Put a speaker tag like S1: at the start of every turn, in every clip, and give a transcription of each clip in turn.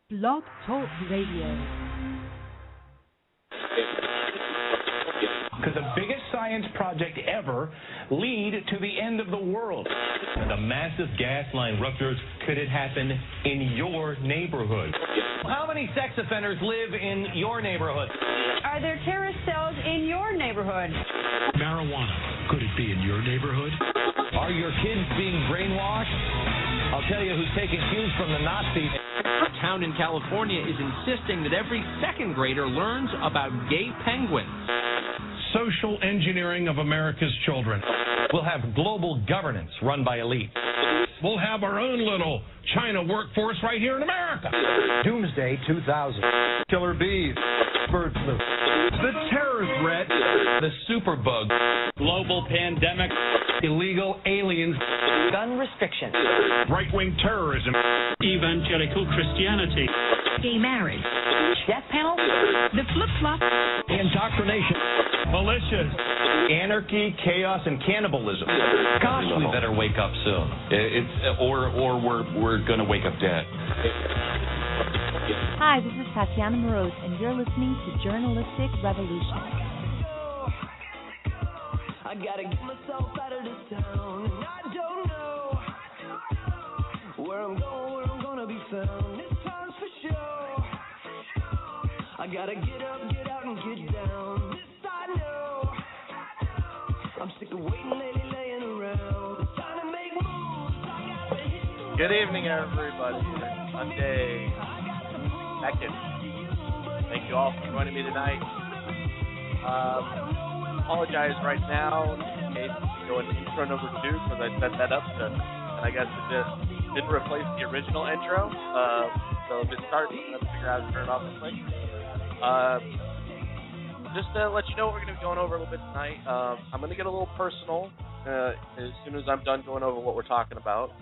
S1: Blog Talk Radio.
S2: Could the biggest science project ever lead to the end of the world?
S3: The massive gas line ruptures, could it happen in your neighborhood?
S4: How many sex offenders live in your neighborhood?
S5: Are there terrorist cells in your neighborhood?
S6: Marijuana, could it be in your neighborhood?
S4: Are your kids being brainwashed? I'll tell you who's taking cues from the Nazis.
S7: A town in California is insisting that every second grader learns about gay penguins.
S6: Social engineering of America's children.
S4: We'll have global governance run by elites.
S6: We'll have our own little China workforce right here in America.
S8: Doomsday 2000. Killer bees. Bird flu.
S4: The terror threat. The superbug.
S3: Global pandemic.
S4: Illegal aliens.
S5: Gun restrictions.
S6: Right-wing terrorism.
S9: Evangelical Christianity.
S5: Gay marriage. Death panel. The flip-flop.
S4: Indoctrination.
S3: Militias.
S4: Anarchy, chaos, and cannibalism.
S3: Gosh, we better wake up soon. Or we're going to wake up dead.
S10: Hi, this is Tatiana Moroz, and you're listening to Journalistic Revolution.
S11: I gotta get myself out of this town, and I don't know where I'm gonna be found. This time's for sure. I gotta get up, get out, and get down. This I know. I'm sick of waiting, laying around. It's time to make moves. I gotta hit.
S12: Good evening, everybody. Monday. Second. Thank you all for joining me tonight. Apologize right now in case you go into intro number 2 because I set that up and I guess it just didn't replace the original intro. So if it starts, I'm going to figure out how to turn it off real quick. Just to let you know what we're going to be going over a little bit tonight. I'm going to get a little personal as soon as I'm done going over what we're talking about.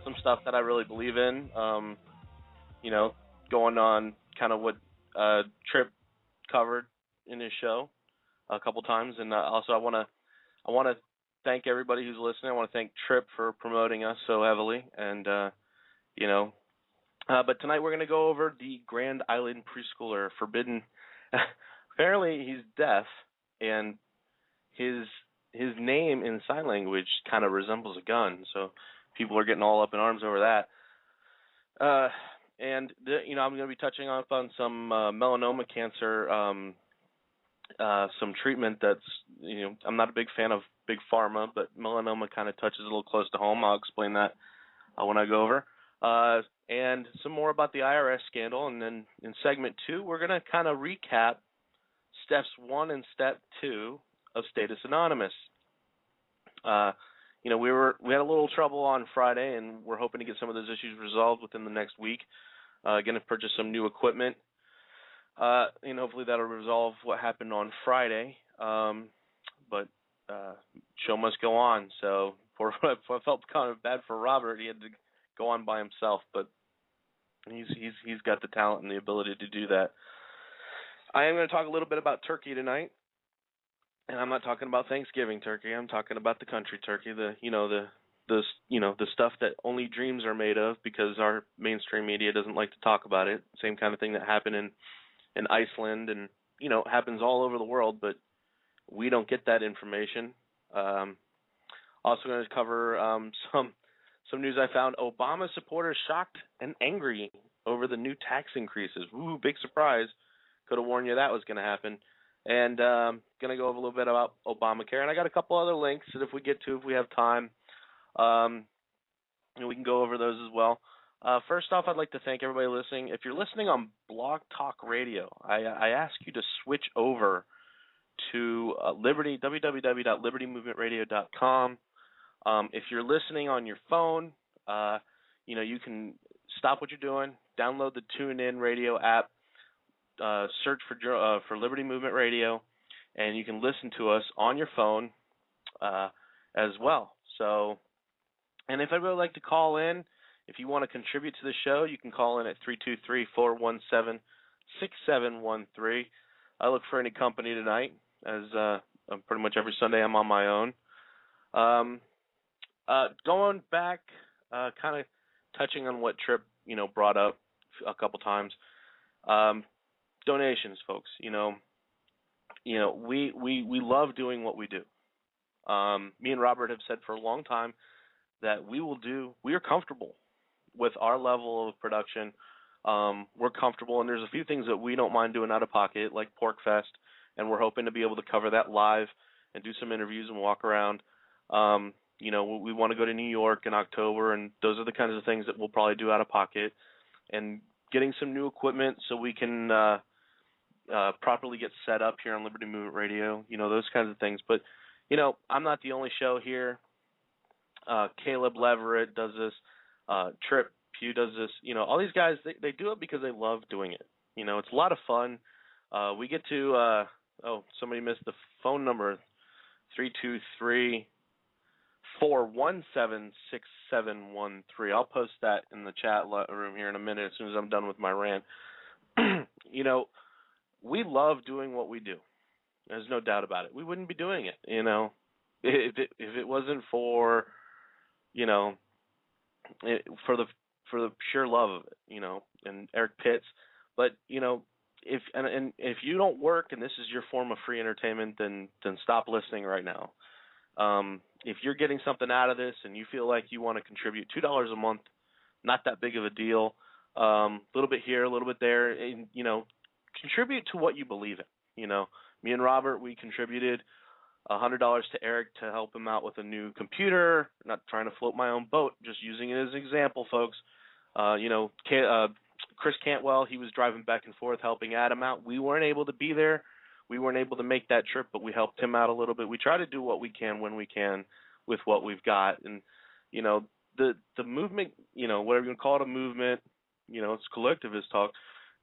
S12: Some stuff that I really believe in. Going on kind of what Tripp covered in his show a couple times, and also I want to thank everybody who's listening. I want to thank Tripp for promoting us so heavily, and but tonight we're going to go over the Grand Island preschooler forbidden. Apparently he's deaf, and his name in sign language kind of resembles a gun, so people are getting all up in arms over that. And I'm going to be touching on some melanoma cancer, some treatment that's, I'm not a big fan of big pharma, but melanoma kind of touches a little close to home. I'll explain that when I go over. And some more about the IRS scandal. And then in segment 2, we're going to kind of recap steps 1 and step 2 of Status Anonymous. We had a little trouble on Friday, and we're hoping to get some of those issues resolved within the next week. Going to purchase some new equipment, and hopefully that'll resolve what happened on Friday. But show must go on. So I felt kind of bad for Robert. He had to go on by himself, but he's got the talent and the ability to do that. I am going to talk a little bit about turkey tonight. And I'm not talking about Thanksgiving turkey. I'm talking about the country turkey, the stuff that only dreams are made of because our mainstream media doesn't like to talk about it. Same kind of thing that happened in Iceland and, happens all over the world, but we don't get that information. Also going to cover some news I found. Obama supporters shocked and angry over the new tax increases. Ooh, big surprise. Could have warned you that was going to happen. And going to go over a little bit about Obamacare. And I got a couple other links that if we have time, we can go over those as well. First off, I'd like to thank everybody listening. If you're listening on Blog Talk Radio, I ask you to switch over to www.libertymovementradio.com. If you're listening on your phone, you can stop what you're doing, download the TuneIn Radio app, search for Liberty Movement Radio, and you can listen to us on your phone as well. So, and if anybody would like to call in, if you want to contribute to the show, you can call in at 323-417-6713. I look for any company tonight, as pretty much every Sunday I'm on my own. Going back, kind of touching on what Tripp, brought up a couple times. Donations, folks. We love doing what we do. Me and Robert have said for a long time that we are comfortable with our level of production. We're comfortable, and there's a few things that we don't mind doing out of pocket, like Pork Fest, and we're hoping to be able to cover that live and do some interviews and walk around. We want to go to New York in October, and those are the kinds of things that we'll probably do out of pocket. And getting some new equipment so we can properly get set up here on Liberty Movement Radio, those kinds of things. But, I'm not the only show here. Caleb Leverett does this. Trip Pugh does this. All these guys, they do it because they love doing it. It's a lot of fun. We get to, somebody missed the phone number, 323-417-6713. I'll post that in the chat room here in a minute as soon as I'm done with my rant. We love doing what we do. There's no doubt about it. We wouldn't be doing it, if it wasn't for, for the sheer love of it, and Eric Pitts. But if you don't work and this is your form of free entertainment, then stop listening right now. If you're getting something out of this and you feel like you want to contribute $2 a month, not that big of a deal. A little bit here, a little bit there, and contribute to what you believe in. Me and Robert, we contributed $100 to Eric to help him out with a new computer. Not trying to float my own boat, just using it as an example, folks. Chris Cantwell, he was driving back and forth helping Adam out. We weren't able to be there. We weren't able to make that trip, but we helped him out a little bit. We try to do what we can when we can with what we've got. And, the movement, whatever you want to call it, a movement, it's collectivist talk,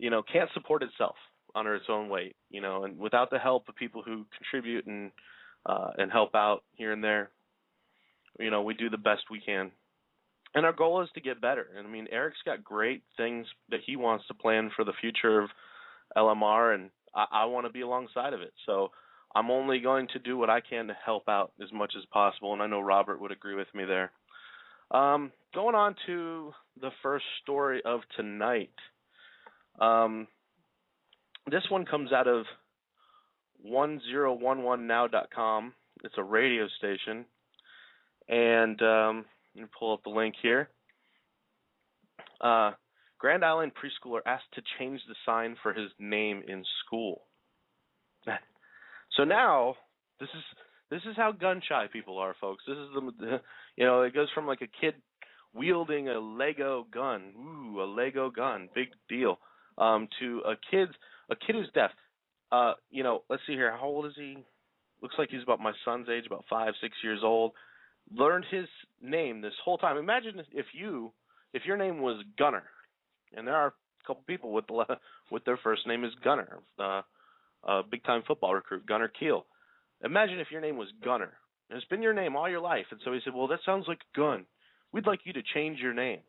S12: can't support itself under its own weight, and without the help of people who contribute and help out here and there, we do the best we can. And our goal is to get better. And, Eric's got great things that he wants to plan for the future of LMR, and I want to be alongside of it. So I'm only going to do what I can to help out as much as possible, and I know Robert would agree with me there. Going on to the first story of tonight. This one comes out of 1011now.com. It's a radio station. And let me pull up the link here. Grand Island preschooler asked to change the sign for his name in school. So now, this is how gun shy people are, folks. This is it goes from like a kid wielding a Lego gun, a Lego gun, big deal, to a kid who's deaf. Let's see here. How old is he? Looks like he's about my son's age, about 5-6 years old. Learned his name this whole time. Imagine if your name was Gunner, and there are a couple people with their first name is Gunner, a big-time football recruit, Gunner Keel. Imagine if your name was Gunner, and it's been your name all your life, and so he said, well, that sounds like a gun. We'd like you to change your name.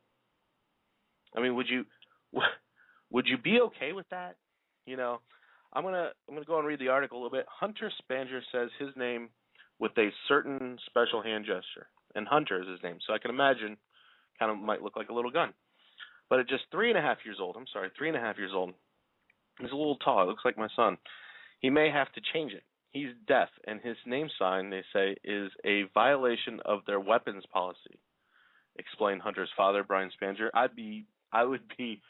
S12: Would you be okay with that? I'm gonna go and read the article a little bit. Hunter Spanger says his name with a certain special hand gesture, and Hunter is his name, so I can imagine kind of might look like a little gun. But at just 3.5 years old, he's a little tall. It looks like my son. He may have to change it. He's deaf, and his name sign, they say, is a violation of their weapons policy, explained Hunter's father, Brian Spanger. I would be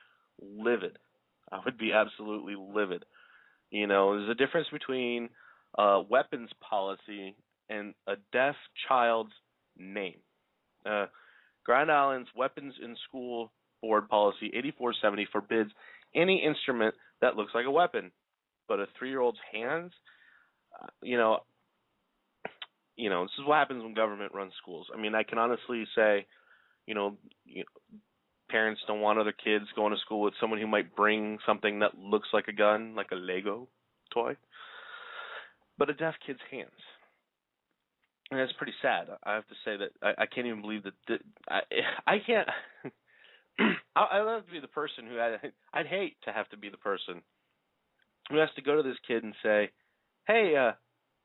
S12: livid. I would be absolutely livid. There's a difference between weapons policy and a deaf child's name. Grand Island's Weapons in School Board Policy 8470 forbids any instrument that looks like a weapon, but a 3-year-old's hands, this is what happens when government runs schools. I can honestly say, parents don't want other kids going to school with someone who might bring something that looks like a gun, like a Lego toy, but a deaf kid's hands. And that's pretty sad. I have to say that I can't even believe that I can't. I'd have to be the person who I'd hate to have to be the person who has to go to this kid and say, hey,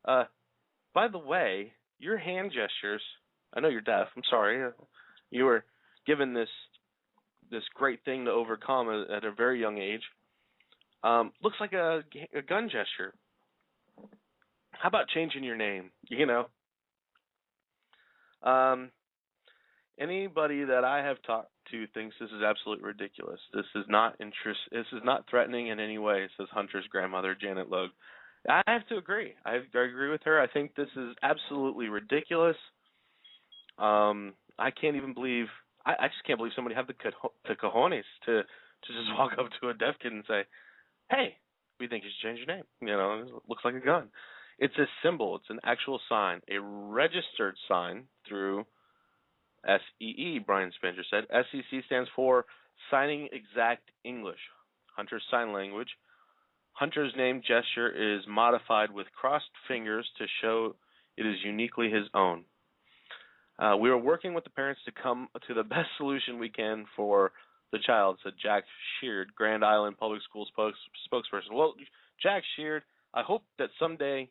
S12: by the way, your hand gestures, I know you're deaf, I'm sorry, you were given this this great thing to overcome at a very young age, looks like a gun gesture. How about changing your name? You know, anybody that I have talked to thinks this is absolutely ridiculous. This is not This is not threatening in any way, says Hunter's grandmother, Janet Logue. I have to agree. I agree with her. I think this is absolutely ridiculous. I can't even believe. I just can't believe somebody had the cojones to just walk up to a deaf kid and say, "Hey, we think you should change your name. You know, it looks like a gun." It's a symbol. It's an actual sign, a registered sign through SEE, Brian Spencer said. SEC stands for Signing Exact English, Hunter's Sign Language. Hunter's name gesture is modified with crossed fingers to show it is uniquely his own. We are working with the parents to come to the best solution we can for the child, said Jack Sheard, Grand Island Public Schools spokesperson. Well, Jack Sheard, I hope that someday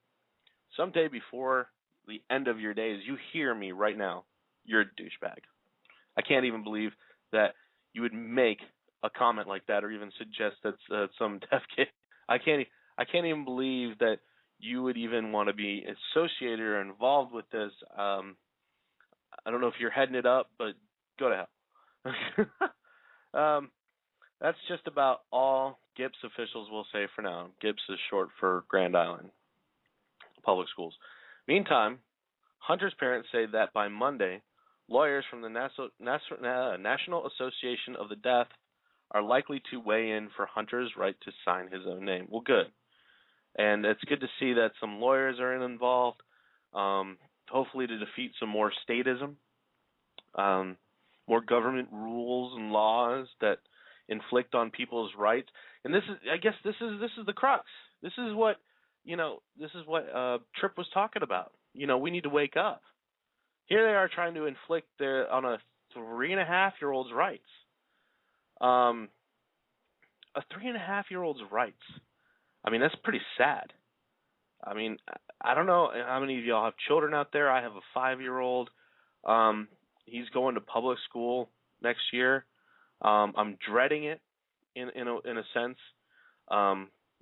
S12: before the end of your days, you hear me right now. You're a douchebag. I can't even believe that you would make a comment like that or even suggest that some deaf kid. I can't even believe that you would even want to be associated or involved with this. I don't know if you're heading it up, but go to hell. That's just about all GIPS officials will say for now. GIPS is short for Grand Island Public Schools. Meantime, Hunter's parents say that by Monday, lawyers from the National Association of the Deaf are likely to weigh in for Hunter's right to sign his own name. Well, good. And it's good to see that some lawyers are involved, hopefully to defeat some more statism, more government rules and laws that inflict on people's rights. And this is the crux. This is what Tripp was talking about. We need to wake up. Here they are trying to inflict on a 3.5-year-old's rights. A 3.5-year-old's rights. I mean, that's pretty sad. I mean, I don't know how many of y'all have children out there. I have a 5-year-old. He's going to public school next year. I'm dreading it in a sense.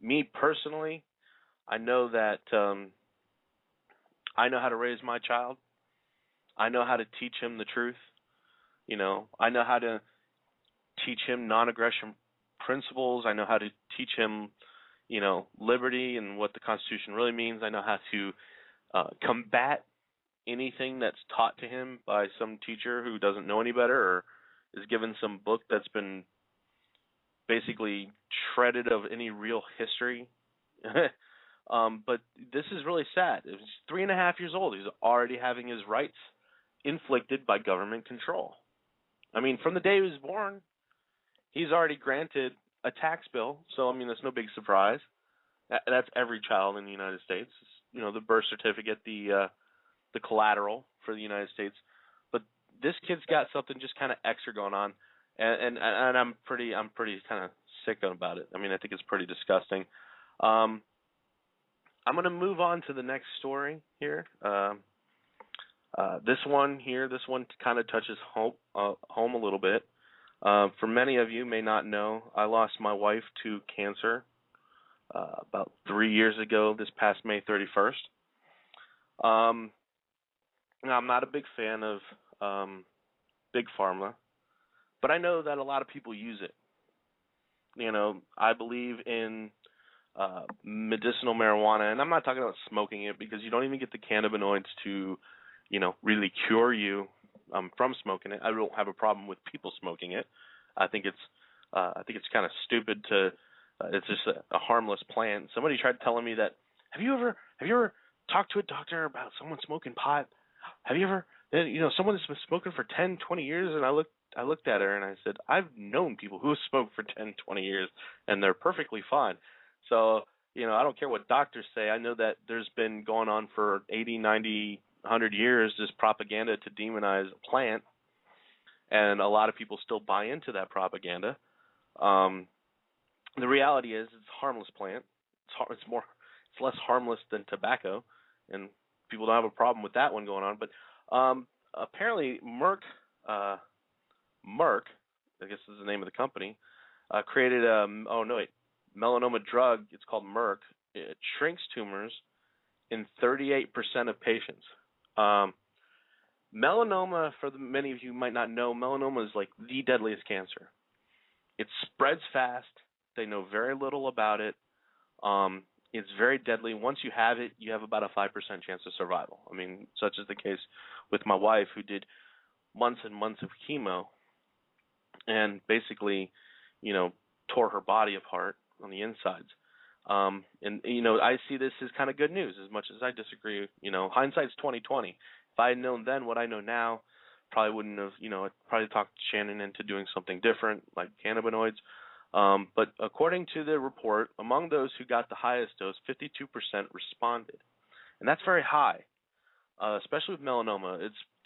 S12: Me personally, I know that I know how to raise my child. I know how to teach him the truth. I know how to teach him non-aggression principles. I know how to teach him, liberty and what the Constitution really means. I know how to combat anything that's taught to him by some teacher who doesn't know any better or is given some book that's been basically shredded of any real history. But this is really sad. He's 3.5 years old. He's already having his rights inflicted by government control. I mean, from the day he was born, he's already granted a tax bill. So, I mean, that's no big surprise. That's every child in the United States. The birth certificate, the collateral for the United States. But this kid's got something just kind of extra going on, and I'm pretty kind of sick about it. I mean, I think it's pretty disgusting. I'm going to move on to the next story here. This one kind of touches home a little bit. For many of you may not know, I lost my wife to cancer about 3 years ago, this past May 31st. Now, I'm not a big fan of Big Pharma, but I know that a lot of people use it. I believe in medicinal marijuana, and I'm not talking about smoking it because you don't even get the cannabinoids to, really cure you from smoking it. I don't have a problem with people smoking it. I think it's kind of stupid to. It's just a harmless plant. Somebody tried telling me that. Have you ever talked to a doctor about someone smoking pot? Have you ever, someone that's been smoking for 10, 20 years? And I looked at her and I said, I've known people who have smoked for 10, 20 years, and they're perfectly fine. So, I don't care what doctors say. I know that there's been going on for 80, 90, 100 years this propaganda to demonize a plant, and a lot of people still buy into that propaganda. The reality is it's a harmless plant. It's less harmless than tobacco, and people don't have a problem with that one going on. But apparently Merck I guess is the name of the company, created a melanoma drug. It's called Merck. It shrinks tumors in 38% of patients. Melanoma, for many of you who might not know, melanoma is like the deadliest cancer. It spreads fast. They know very little about it. It's very deadly. Once you have it, you have about a 5% chance of survival. I mean, such is the case with my wife, who did months and months of chemo and basically, tore her body apart on the insides. I see this as kind of good news, as much as I disagree. Hindsight's 20/20. If I had known then what I know now, probably wouldn't have, I'd probably talked Shannon into doing something different, like cannabinoids. But according to the report, among those who got the highest dose, 52% responded. And that's very high, especially with melanoma.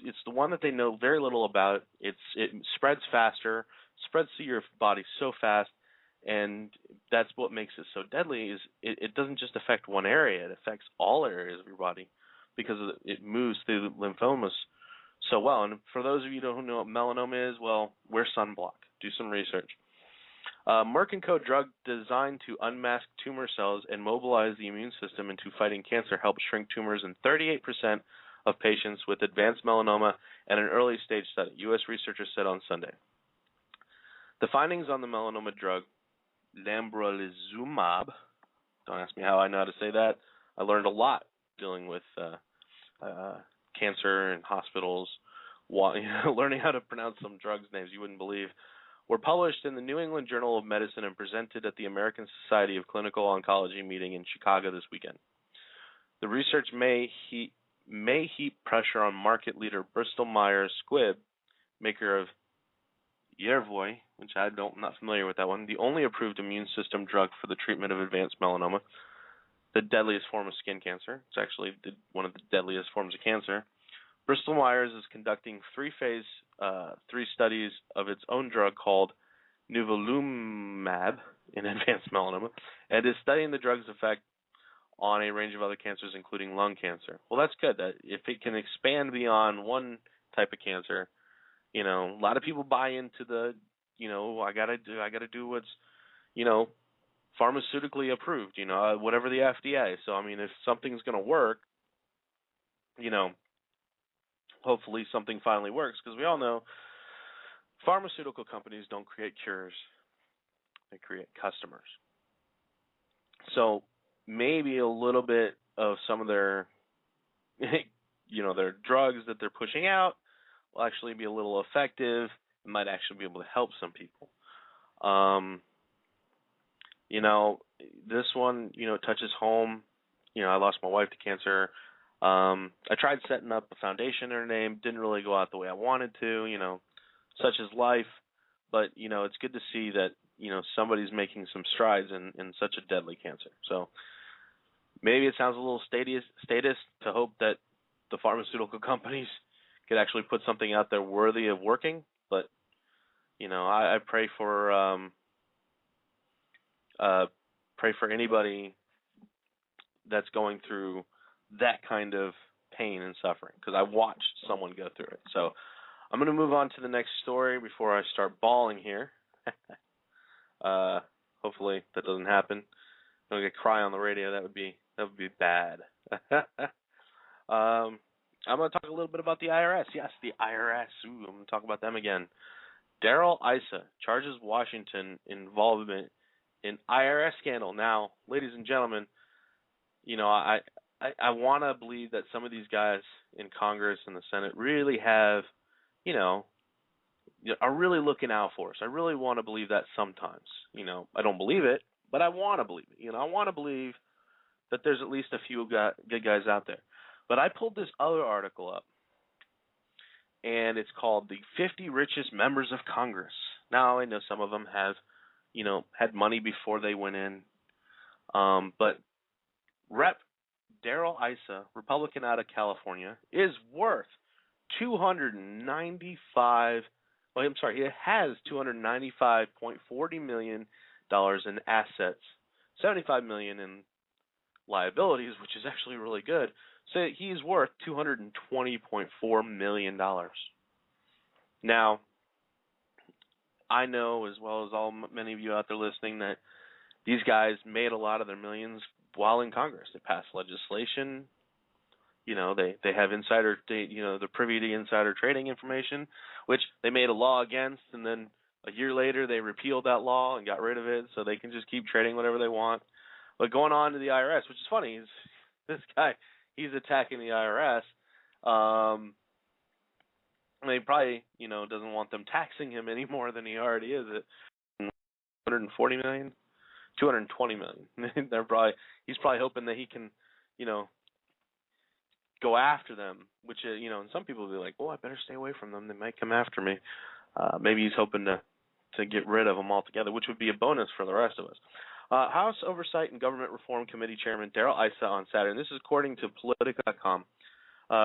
S12: It's the one that they know very little about. It spreads faster, spreads to your body so fast, and that's what makes it so deadly. Is it doesn't just affect one area; it affects all areas of your body because it moves through the lymphomas so well. And for those of you who don't know what melanoma is, well, wear sunblock. Do some research. Merck & Co. drug designed to unmask tumor cells and mobilize the immune system into fighting cancer helped shrink tumors in 38% of patients with advanced melanoma at an early stage study, U.S. researchers said on Sunday. The findings on the melanoma drug, lambrolizumab, don't ask me how I know how to say that. I learned a lot dealing with cancer in hospitals, learning how to pronounce some drugs' names you wouldn't believe, were published in the New England Journal of Medicine and presented at the American Society of Clinical Oncology meeting in Chicago this weekend. The research may heap pressure on market leader Bristol Myers Squibb, maker of Yervoy, which I'm not familiar with that one, the only approved immune system drug for the treatment of advanced melanoma, the deadliest form of skin cancer. It's actually one of the deadliest forms of cancer. Bristol Myers is conducting three studies of its own drug called nivolumab in advanced melanoma, and is studying the drug's effect on a range of other cancers, including lung cancer. Well, that's good. That if it can expand beyond one type of cancer, a lot of people buy into the, I gotta do what's, pharmaceutically approved, whatever the FDA. So I mean, if something's gonna work, hopefully something finally works, because we all know pharmaceutical companies don't create cures, they create customers. So maybe a little bit of some of their, their drugs that they're pushing out will actually be a little effective. It might actually be able to help some people. This one, touches home. I lost my wife to cancer. I tried setting up a foundation in her name. Didn't really go out the way I wanted to, such is life. But, it's good to see that, somebody's making some strides in such a deadly cancer. So maybe it sounds a little statist to hope that the pharmaceutical companies could actually put something out there worthy of working. But, I pray for anybody that's going through that kind of pain and suffering, because I watched someone go through it. So I'm going to move on to the next story before I start bawling here. Hopefully that doesn't happen. I'm going to cry on the radio. That would be bad. I'm going to talk a little bit about the IRS. Yes, the IRS. I'm going to talk about them again. Darrell Issa charges Washington involvement in IRS scandal. Now, ladies and gentlemen, I want to believe that some of these guys in Congress and the Senate really have, are really looking out for us. I really want to believe that sometimes. I don't believe it, but I want to believe it. I want to believe that there's at least a few good guys out there. But I pulled this other article up, and it's called The 50 Richest Members of Congress. Now, I know some of them have, had money before they went in. But Rep. Darrell Issa, Republican out of California, is worth it has $295.40 million in assets, $75 million in liabilities, which is actually really good. So he's worth $220.4 million. Now, I know, as well as many of you out there listening, that these guys made a lot of their millions while in Congress. They passed legislation. You know, they have they're privy to insider trading information, which they made a law against, and then a year later they repealed that law and got rid of it, so they can just keep trading whatever they want. But going on to the IRS, which is funny, is this guy, he's attacking the IRS. He probably, doesn't want them taxing him any more than he already is at $140 million, $220 million. He's probably hoping that he can, go after them, which, and some people will be like, well, I better stay away from them. They might come after me. Maybe he's hoping to get rid of them altogether, which would be a bonus for the rest of us. House Oversight and Government Reform Committee Chairman Darrell Issa on Saturday, and this is according to Politico.com,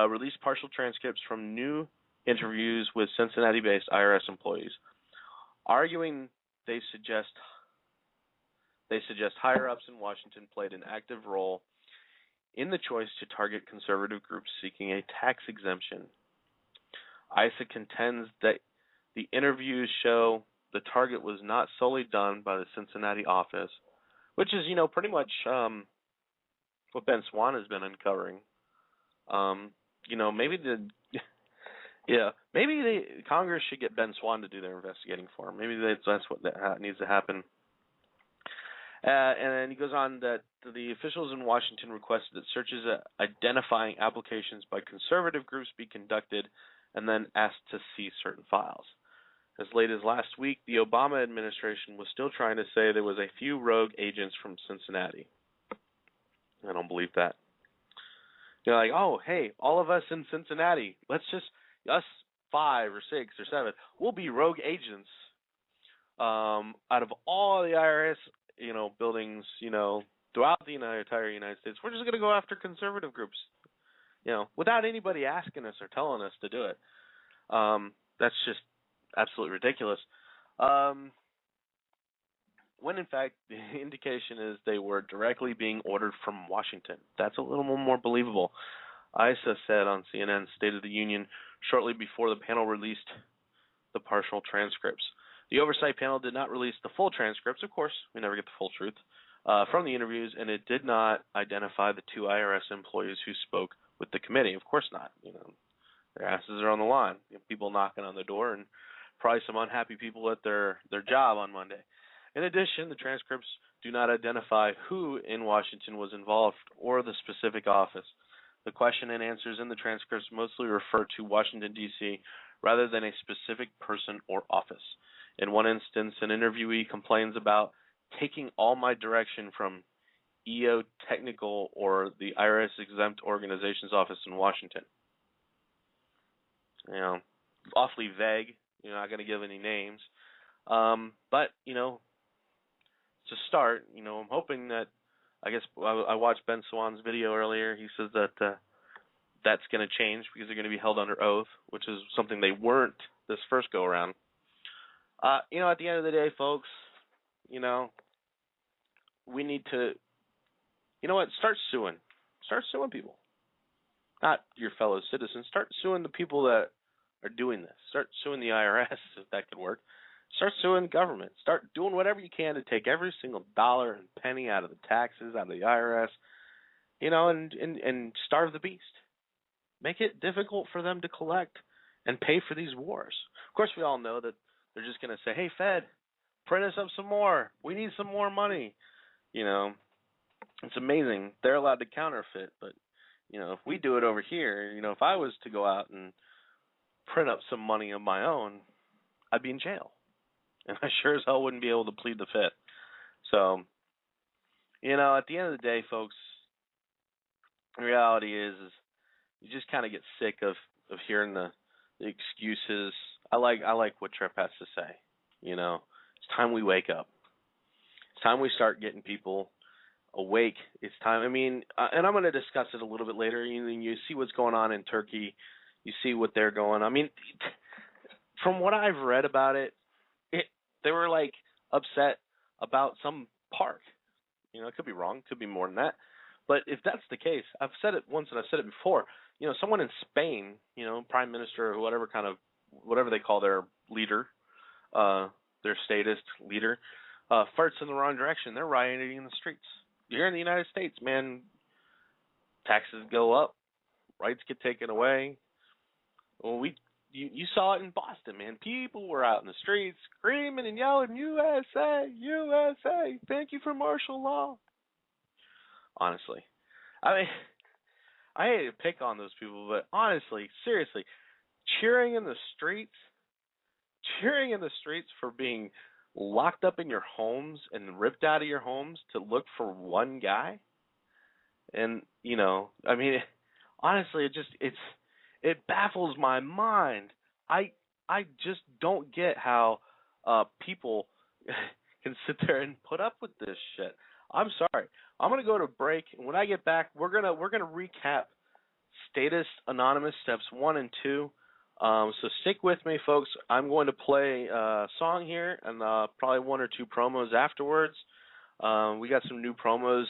S12: released partial transcripts from new interviews with Cincinnati-based IRS employees, arguing they suggest higher-ups in Washington played an active role in the choice to target conservative groups seeking a tax exemption. Issa contends that the interviews show the target was not solely done by the Cincinnati office, which is, pretty much what Ben Swann has been uncovering. Maybe Congress should get Ben Swann to do their investigating for him. Maybe that's what needs to happen. And then he goes on that the officials in Washington requested that searches identifying applications by conservative groups be conducted and then asked to see certain files. As late as last week, the Obama administration was still trying to say there was a few rogue agents from Cincinnati. I don't believe that. Like, oh, hey, all of us in Cincinnati, us 5 or 6 or 7, we'll be rogue agents out of all the IRS, buildings, throughout the entire United States. We're just going to go after conservative groups, without anybody asking us or telling us to do it. That's just absolutely ridiculous. When in fact the indication is they were directly being ordered from Washington. That's a little more believable. Issa said on CNN's State of the Union shortly before the panel released the partial transcripts. The oversight panel did not release the full transcripts. Of course, we never get the full truth from the interviews, and it did not identify the 2 IRS employees who spoke with the committee. Of course not. Their asses are on the line. People knocking on the door, and probably some unhappy people at their job on Monday. In addition, the transcripts do not identify who in Washington was involved or the specific office. The question and answers in the transcripts mostly refer to Washington, D.C., rather than a specific person or office. In one instance, an interviewee complains about taking all my direction from EO Technical or the IRS Exempt Organizations office in Washington. Awfully vague. You're not going to give any names. But, to start, I'm hoping that, I guess I watched Ben Swann's video earlier. He says that that's going to change because they're going to be held under oath, which is something they weren't this first go-around. At the end of the day, folks, we need to, start suing. Start suing people. Not your fellow citizens. Start suing the people that are doing this. Start suing the IRS, if that could work. Start suing government. Start doing whatever you can to take every single dollar and penny out of the taxes, out of the IRS, and starve the beast. Make it difficult for them to collect and pay for these wars. Of course, we all know that they're just going to say, hey, Fed, print us up some more. We need some more money. It's amazing. They're allowed to counterfeit, but, if we do it over here, if I was to go out and print up some money of my own, I'd be in jail. And I sure as hell wouldn't be able to plead the fifth. So, at the end of the day, folks, the reality is you just kind of get sick of hearing the excuses. I like what Trip has to say. It's time we wake up. It's time we start getting people awake. It's time. And I'm going to discuss it a little bit later. You see what's going on in Turkey. You see what they're going. From what I've read about it, they were like upset about some park. It could be wrong. It could be more than that. But if that's the case, I've said it once and I've said it before. Someone in Spain, prime minister or whatever they call their leader, their statist leader, farts in the wrong direction. They're rioting in the streets. You're in the United States, man. Taxes go up, rights get taken away. Well, you saw it in Boston, man. People were out in the streets screaming and yelling, USA, USA, thank you for martial law. Honestly. I mean, I hate to pick on those people, but honestly, seriously, cheering in the streets for being locked up in your homes and ripped out of your homes to look for one guy. And, I mean, honestly, it baffles my mind. I just don't get how people can sit there and put up with this shit. I'm sorry. I'm gonna go to break, and when I get back, we're gonna recap Statist Anonymous steps 1 and 2. So stick with me, folks. I'm going to play a song here, and probably 1 or 2 promos afterwards. We got some new promos.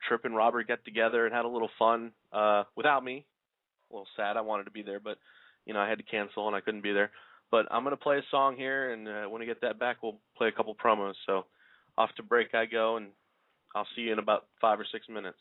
S12: Tripp and Robert got together and had a little fun without me. A little sad. I wanted to be there, but I had to cancel and I couldn't be there. But I'm gonna play a song here, and when I get that back, we'll play a couple promos. So off to break I go, and I'll see you in about 5 or 6 minutes.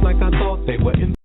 S13: like I thought they were in.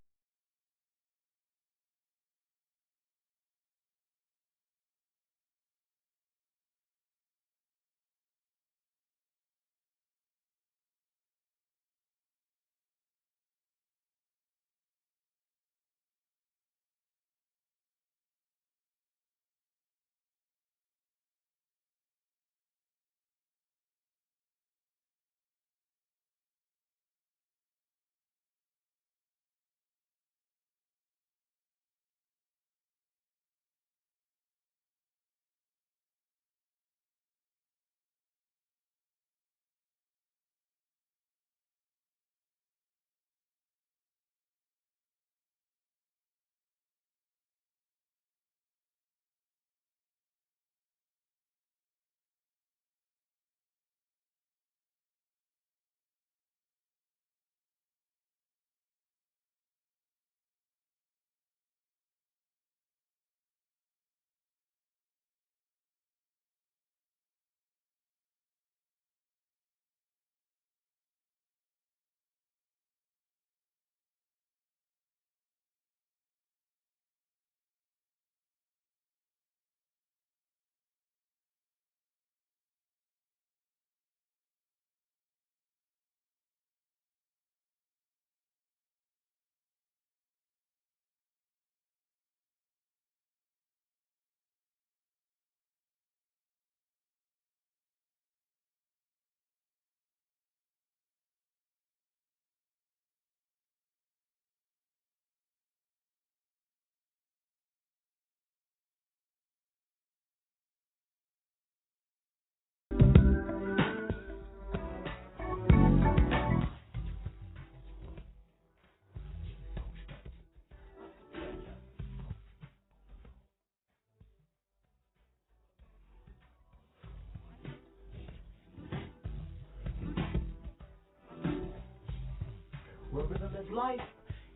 S14: Where rhythm is life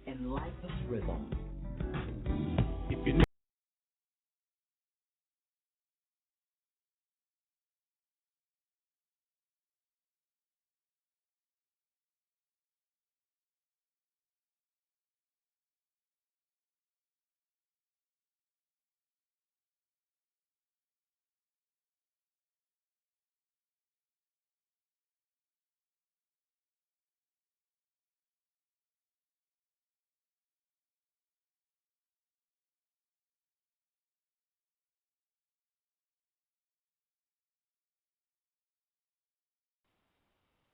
S14: and life is rhythm.
S13: If you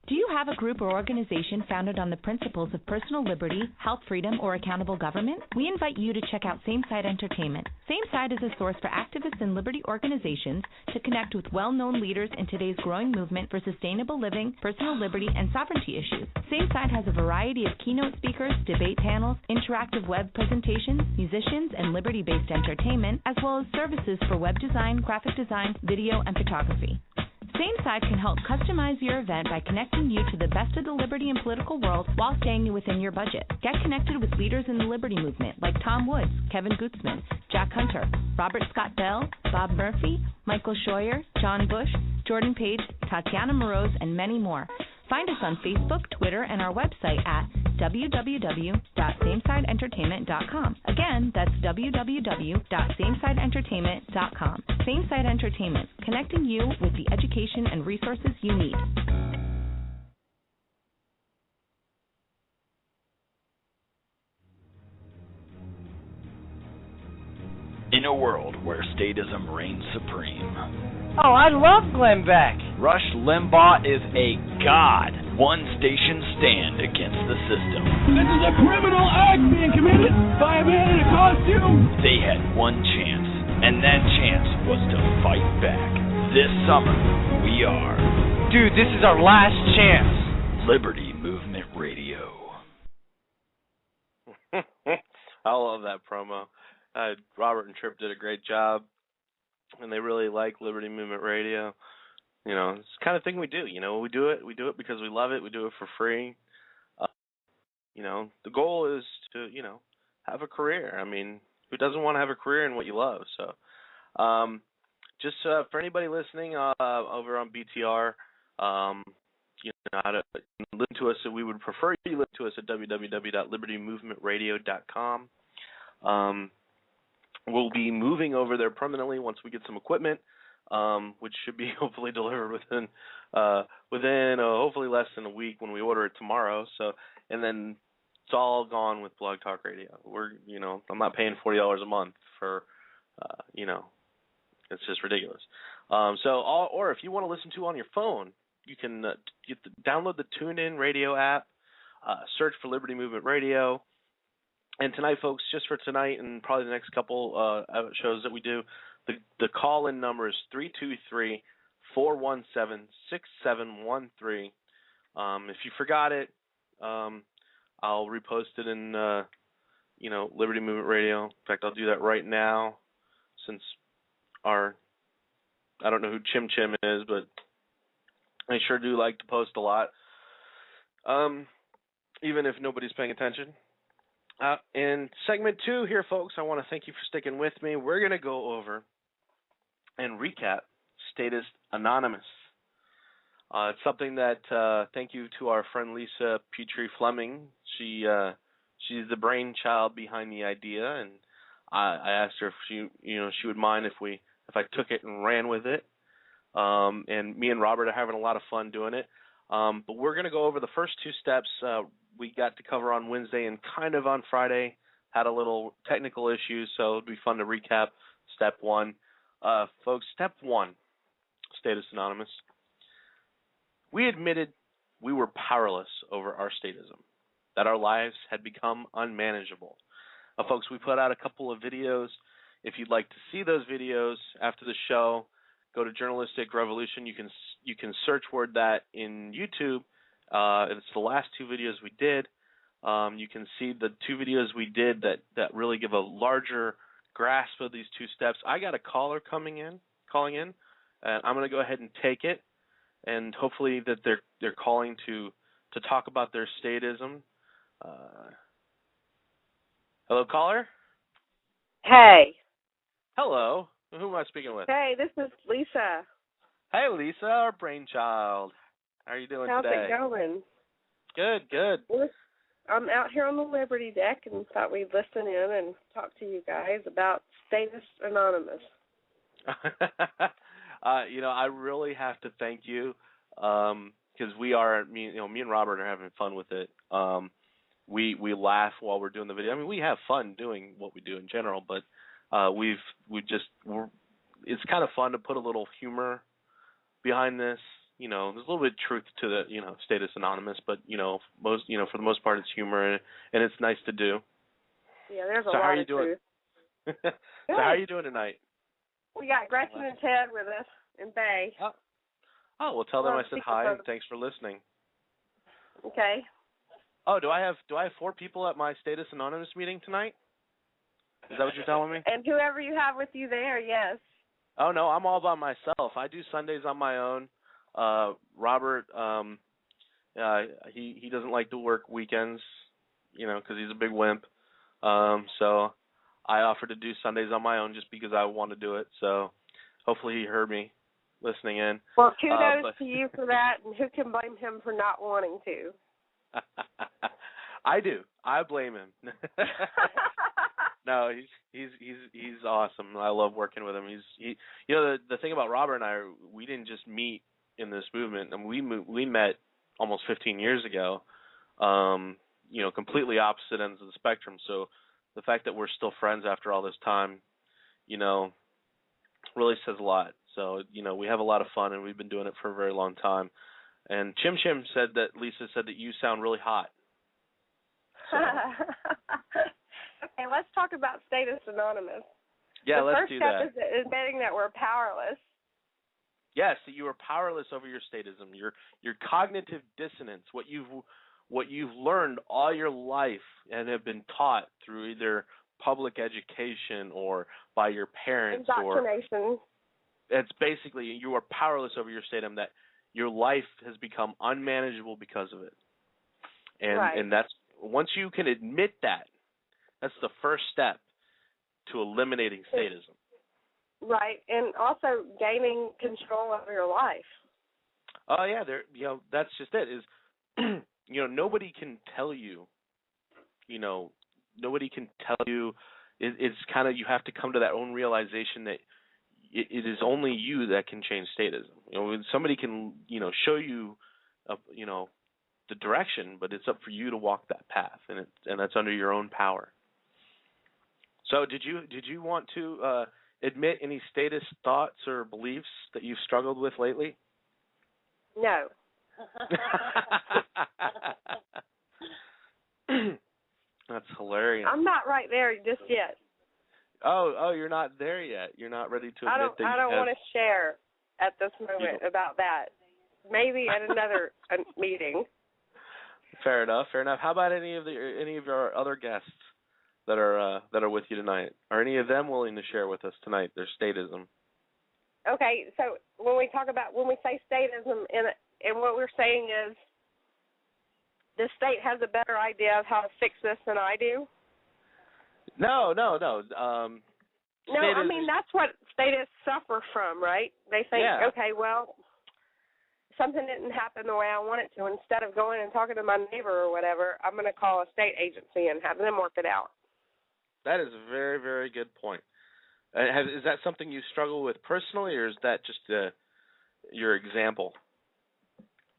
S10: Do you have a group or organization founded on the principles of personal liberty, health freedom, or accountable government? We invite you to check out Same Side Entertainment. Same Side is a source for activists and liberty organizations to connect with well-known leaders in today's growing movement for sustainable living, personal liberty, and sovereignty issues. Same Side has a variety of keynote speakers, debate panels, interactive web presentations, musicians, and liberty-based entertainment, as well as services for web design, graphic design, video, and photography. Same Side can help customize your event by connecting you to the best of the liberty and political world while staying within your budget. Get connected with leaders in the liberty movement like Tom Woods, Kevin Gutzman, Jack Hunter, Robert Scott Bell, Bob Murphy, Michael Scheuer, John Bush, Jordan Page, Tatiana Moroz, and many more. Find us on Facebook, Twitter, and our website at www.samesideentertainment.com. Again, that's www.samesideentertainment.com. Same Side Entertainment, connecting you with the education and resources you need.
S15: In a world where statism reigns supreme.
S16: Oh, I love Glenn Beck.
S15: Rush Limbaugh is a god. One station stand against the system.
S6: This is a criminal act being committed by a man in a costume.
S15: They had one chance, and that chance was to fight back. This summer, we are...
S16: Dude, this is our last chance.
S15: Liberty Movement Radio.
S12: I love that promo. Robert and Tripp did a great job, and they really like Liberty Movement Radio. You know, it's the kind of thing we do. You know, we do it because we love it. We do it for free. You know, the goal is to, you know, have a career. I mean, who doesn't want to have a career in what you love? So, just for anybody listening over on BTR, you listen to us, we would prefer you listen to us at www.libertymovementradio.com. We'll be moving over there permanently once we get some equipment, which should be hopefully delivered within hopefully less than a week when we order it tomorrow. So, and then it's all gone with Blog Talk Radio. I'm not paying $40 a month for, it's just ridiculous. Or if you want to listen to on your phone, you can download the TuneIn Radio app, search for Liberty Movement Radio. And tonight, folks, just for tonight and probably the next couple shows that we do, the call-in number is 323-417-6713. If you forgot it, I'll repost it in, Liberty Movement Radio. In fact, I'll do that right now since I don't know who Chim Chim is, but I sure do like to post a lot, even if nobody's paying attention. In segment 2 here, folks, I want to thank you for sticking with me. We're going to go over and recap Statist Anonymous. It's something that, thank you to our friend Lisa Petrie-Fleming. She's the brainchild behind the idea, and I asked her if she would mind if I took it and ran with it. And me and Robert are having a lot of fun doing it. But we're going to go over the first 2 steps we got to cover on Wednesday and kind of on Friday. Had a little technical issues, so it'd be fun to recap step 1. Folks, step 1, Statist Anonymous. We admitted we were powerless over our statism, that our lives had become unmanageable. Folks, we put out a couple of videos. If you'd like to see those videos after the show, go to Journalistic Revolution. You can search word that in YouTube. It's the last 2 videos we did. You can see the 2 videos we did that really give a larger grasp of these 2 steps. I got a caller calling in, and I'm going to go ahead and take it, and hopefully that they're calling to talk about their statism. Hello, caller.
S17: Hey.
S12: Hello. Who am I speaking with?
S17: Hey, this is Lisa.
S12: Hey, Lisa, our brainchild. How are you doing today?
S17: How's it going?
S12: Good.
S17: I'm out here on the Liberty deck and thought we'd listen in and talk to you guys about Statist Anonymous.
S12: I really have to thank you because me and Robert are having fun with it. We laugh while we're doing the video. I mean, we have fun doing what we do in general, but it's kind of fun to put a little humor behind this. There's a little bit of truth to the, Statist Anonymous, but, for the most part, it's humor, and it's nice to do.
S17: Yeah, there's a lot of truth.
S12: So how are you doing tonight?
S17: We got Gretchen and Ted with us in Bay.
S12: Oh, well, tell them I said hi, and thanks for listening.
S17: Okay.
S12: Oh, do I have 4 people at my Statist Anonymous meeting tonight? Is that what you're telling me?
S17: And whoever you have with you there, yes.
S12: Oh, no, I'm all by myself. I do Sundays on my own. Robert, he doesn't like to work weekends, because he's a big wimp. So I offered to do Sundays on my own just because I want to do it. So hopefully he heard me listening in.
S17: Well, kudos to you for that, and who can blame him for not wanting to?
S12: I do. I blame him. No, he's awesome. I love working with him. The thing about Robert and I, we didn't just meet in this movement, and we met almost 15 years ago. Completely opposite ends of the spectrum. So the fact that we're still friends after all this time, really says a lot. So we have a lot of fun, and we've been doing it for a very long time. And Chim Chim Lisa said that you sound really hot. So.
S17: Okay, let's talk about Statist Anonymous.
S12: Yeah, let's do that.
S17: The first step is admitting that we're powerless.
S12: Yes, that you are powerless over your statism. Your cognitive dissonance, what you've learned all your life and have been taught through either public education or by your parents.
S17: Indoctrination.
S12: It's basically you are powerless over your statism, that your life has become unmanageable because of it. And that's, once you can admit that, that's the first step to eliminating statism.
S17: Right, and also gaining control of your life.
S12: Oh yeah, that's just it. Is nobody can tell you. Nobody can tell you. It's kind of, you have to come to that own realization that it is only you that can change statism. Somebody can show you, the direction, but it's up for you to walk that path, and that's under your own power. So did you want to admit any statist thoughts or beliefs that you've struggled with lately?
S17: No.
S12: That's hilarious.
S17: I'm not right there just yet.
S12: Oh, you're not there yet. You're not ready to admit that you
S17: I don't want to share at this moment about that. Maybe at another meeting.
S12: Fair enough. How about any of our other guests that are with you tonight? Are any of them willing to share with us tonight their statism?
S17: Okay, so when we say statism, and what we're saying is, the state has a better idea of how to fix this than I do?
S12: No.
S17: No, I mean, that's what statists suffer from, right? They think, okay, well, something didn't happen the way I want it to. Instead of going and talking to my neighbor or whatever, I'm going to call a state agency and have them work it out.
S12: That is a very, very good point. Is that something you struggle with personally, or is that just your example?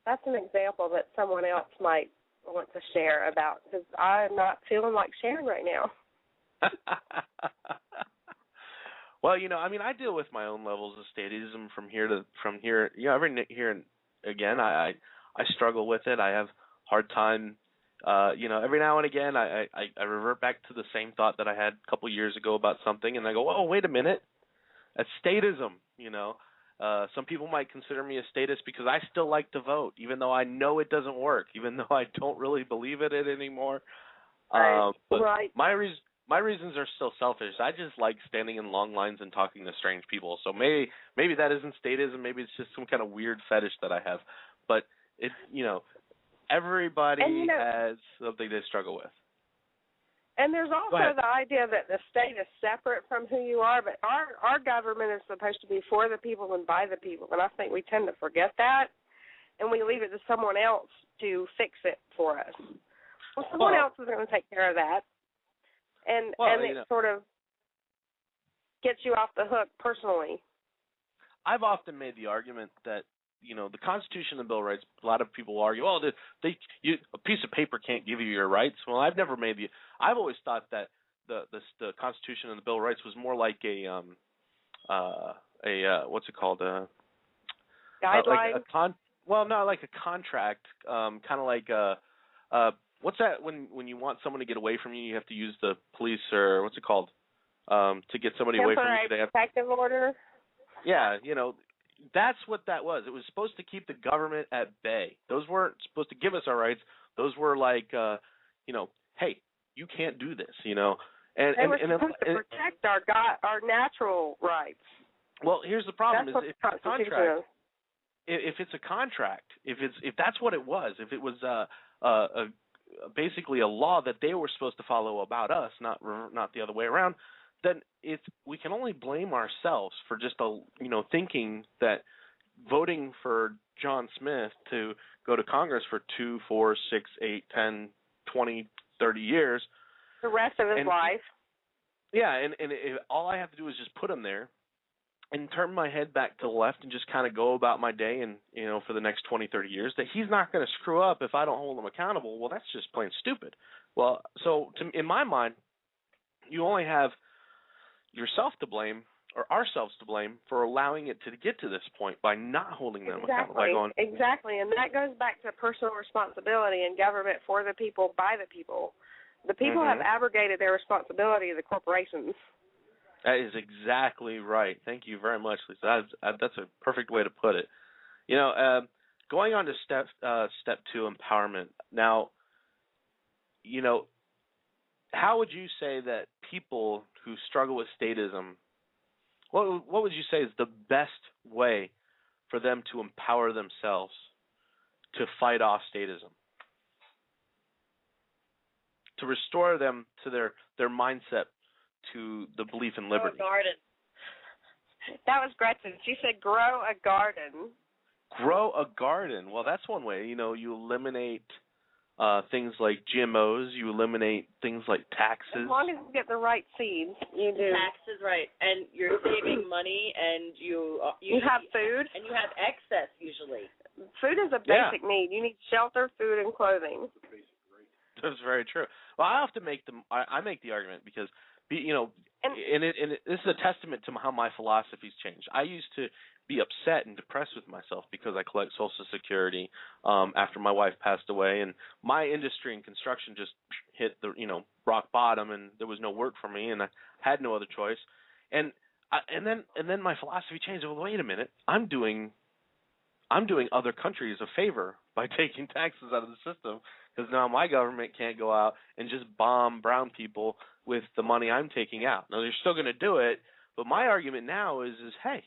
S17: That's an example that someone else might want to share about, because I'm not feeling like sharing right now.
S12: Well, I deal with my own levels of statism from here. Every here and again, I struggle with it. I have hard time. Every now and again, I revert back to the same thought that I had a couple years ago about something, and I go, "Oh, wait a minute, that's statism." Some people might consider me a statist because I still like to vote, even though I know it doesn't work, even though I don't really believe in it anymore. But
S17: right.
S12: My reasons are still selfish. I just like standing in long lines and talking to strange people. So maybe that isn't statism. Maybe it's just some kind of weird fetish that I have. But it's everybody has something they struggle with.
S17: And there's also the idea that the state is separate from who you are, but our government is supposed to be for the people and by the people, and I think we tend to forget that, and we leave it to someone else to fix it for us. Well, someone else is going to take care of that, and it sort of gets you off the hook personally. I've
S12: often made the argument that the Constitution and the Bill of Rights, a lot of people argue, a piece of paper can't give you your rights. Well, I've always thought that the Constitution and the Bill of Rights was more like a what's it called?
S17: Guideline?
S12: Like a contract, kind of like what's that when you want someone to get away from you, you have to use the police, or what's it called? To get somebody away from you.
S17: Temporary protective order?
S12: Yeah, that's what that was. It was supposed to keep the government at bay. Those weren't supposed to give us our rights. Those were like, hey, you can't do this,
S17: They were supposed to protect our natural rights.
S12: Well, here's the problem:
S17: that's
S12: is if it's a contract, if that's what it was, if it was basically a law that they were supposed to follow about us, not the other way around, then we can only blame ourselves for just thinking that voting for John Smith to go to Congress for 2, 4, 6, 8, 10, 20, 30 years.
S17: The rest of his life.
S12: Yeah, and all I have to do is just put him there and turn my head back to the left and just kind of go about my day and, for the next 20, 30 years, that he's not going to screw up if I don't hold him accountable. Well, that's just plain stupid. Well, so in my mind, you only have yourself to blame, or ourselves to blame, for allowing it to get to this point by not holding them accountable.
S17: Exactly, and that goes back to personal responsibility and government for the people, by the people. The people have abrogated their responsibility to the corporations.
S12: That is exactly right. Thank you very much, Lisa. That's a perfect way to put it. Going on to step 2, empowerment. Now, how would you say that people who struggle with statism, what would you say is the best way for them to empower themselves to fight off statism? To restore them to their mindset to the belief in liberty.
S17: Grow a garden. That was Gretchen. She said grow a garden.
S12: Grow a garden. Well, that's one way. You eliminate things like GMOs. You eliminate things like taxes.
S17: As long as you get the right seeds, you do.
S5: Taxes, right. And you're saving money, and you
S17: have food.
S5: And you have excess, usually.
S17: Food is a basic need. You need shelter, food, and clothing.
S12: That's very true. Well, I have to make I make the argument because, and this is a testament to how my philosophy's changed. I used to be upset and depressed with myself because I collect Social Security after my wife passed away, and my industry in construction just hit the rock bottom, and there was no work for me, and I had no other choice. And then my philosophy changed. Well, wait a minute, I'm doing other countries a favor by taking taxes out of the system, because now my government can't go out and just bomb brown people with the money I'm taking out. Now, they're still going to do it, but my argument now is hey,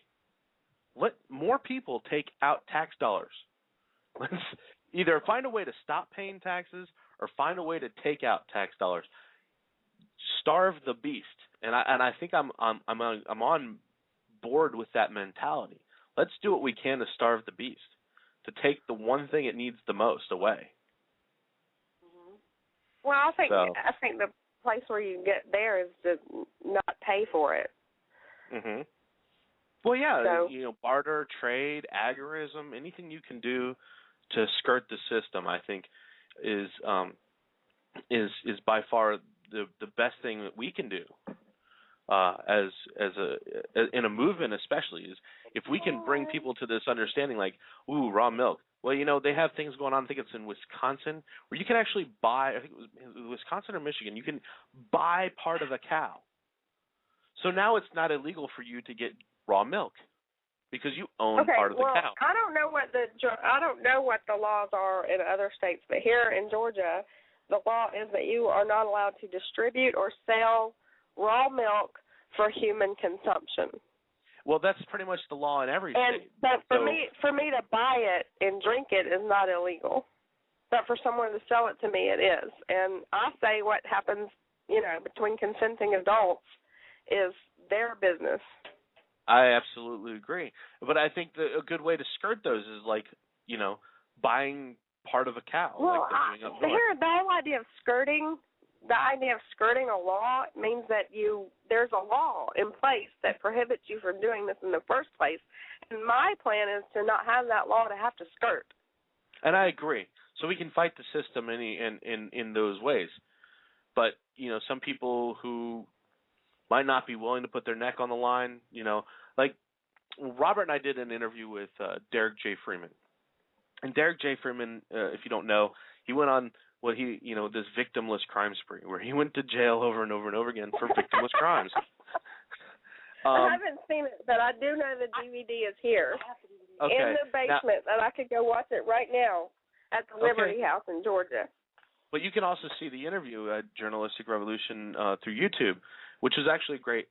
S12: let more people take out tax dollars. Let's either find a way to stop paying taxes or find a way to take out tax dollars. Starve the beast, and I think I'm on board with that mentality. Let's do what we can to starve the beast, to take the one thing it needs the most away.
S17: Well, I think the place where you get there is to not pay for it.
S12: Mhm. Well, yeah, so, barter, trade, agorism, anything you can do to skirt the system, I think, is by far the best thing that we can do. In a movement, especially, is if we can bring people to this understanding, like, ooh, raw milk. Well, they have things going on. I think it's in Wisconsin where you can actually buy. I think it was Wisconsin or Michigan. You can buy part of a cow. So now it's not illegal for you to get raw milk because you own part of the cow.
S17: I don't know what the laws are in other states, but here in Georgia, the law is that you are not allowed to distribute or sell raw milk for human consumption.
S12: Well, that's pretty much the law in every state.
S17: But for me to buy it and drink it is not illegal. But for someone to sell it to me, it is. And I say what happens, between consenting adults is their business.
S12: I absolutely agree. But I think a good way to skirt those is buying part of a cow.
S17: Well, the whole idea of skirting. The idea of skirting a law means that there's a law in place that prohibits you from doing this in the first place. And my plan is to not have that law to have to skirt.
S12: And I agree. So we can fight the system in those ways. But, some people who might not be willing to put their neck on the line, like Robert and I did an interview with Derek J. Freeman. And Derek J. Freeman, if you don't know, he went on this victimless crime spree where he went to jail over and over and over again for victimless crimes.
S17: I haven't seen it, but I do know the DVD is here in the basement, and I could go watch it right now at the Liberty House in Georgia.
S12: But you can also see the interview at Journalistic Revolution through YouTube, which is actually a great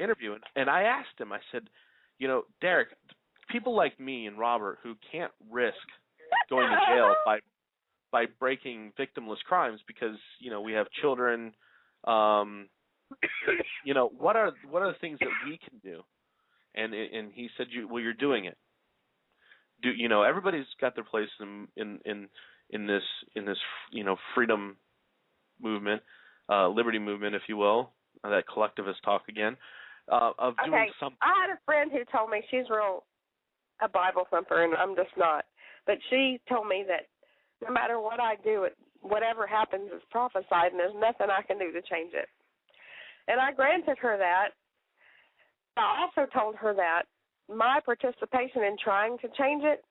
S12: interview. And I asked him, I said, Derek, people like me and Robert who can't risk going to jail by breaking victimless crimes because we have children. What are the things that we can do? And he said, you're doing it. Everybody's got their place in this freedom movement, liberty movement, if you will, that collectivist talk again of doing something.
S17: I had a friend who told me she's a Bible thumper, and I'm just not. But she told me that no matter what I do, whatever happens is prophesied, and there's nothing I can do to change it. And I granted her that. I also told her that my participation in trying to change it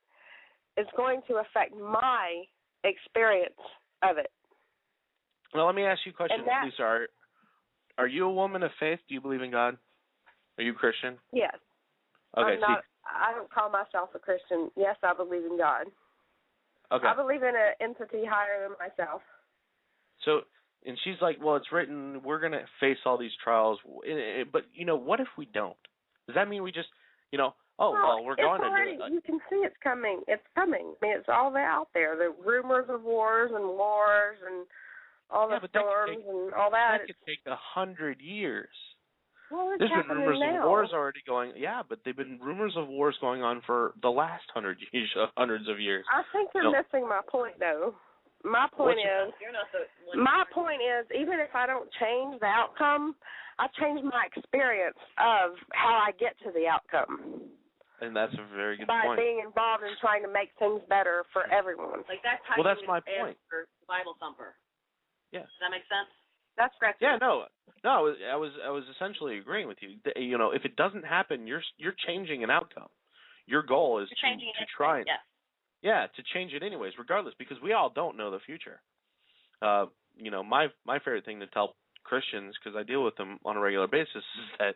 S17: is going to affect my experience of it.
S12: Well, let me ask you a question, Lisa. Are you a woman of faith? Do you believe in God? Are you Christian?
S17: Yes.
S12: Okay.
S17: I don't call myself a Christian. Yes, I believe in God.
S12: Okay.
S17: I believe in an entity higher than myself.
S12: So, and she's like, well, it's written, we're going to face all these trials. But, what if we don't? Does that mean we just, we're going to do it?
S17: You can see it's coming. It's coming. I mean, it's all out there. The rumors of wars and all the storms and all that.
S12: That could take 100 years.
S17: Well,
S12: there's been rumors
S17: now.
S12: of wars already going. Yeah, but they've been rumors of wars going on for the last hundreds of years.
S17: I think you're missing my point, though. My point is, even if I don't change the outcome, I change my experience of how I get to the outcome.
S12: And that's a very good
S17: point. By being involved in trying to make things better for everyone.
S5: Like that's how
S12: that's my point.
S5: Bible thumper.
S12: Yeah.
S5: Does that make sense?
S17: That's correct.
S12: Yeah, no, I was essentially agreeing with you. You know, if it doesn't happen, you're changing an outcome. Your goal is to try and to change it anyways, regardless, because we all don't know the future. You know, my favorite thing to tell Christians, because I deal with them on a regular basis, is that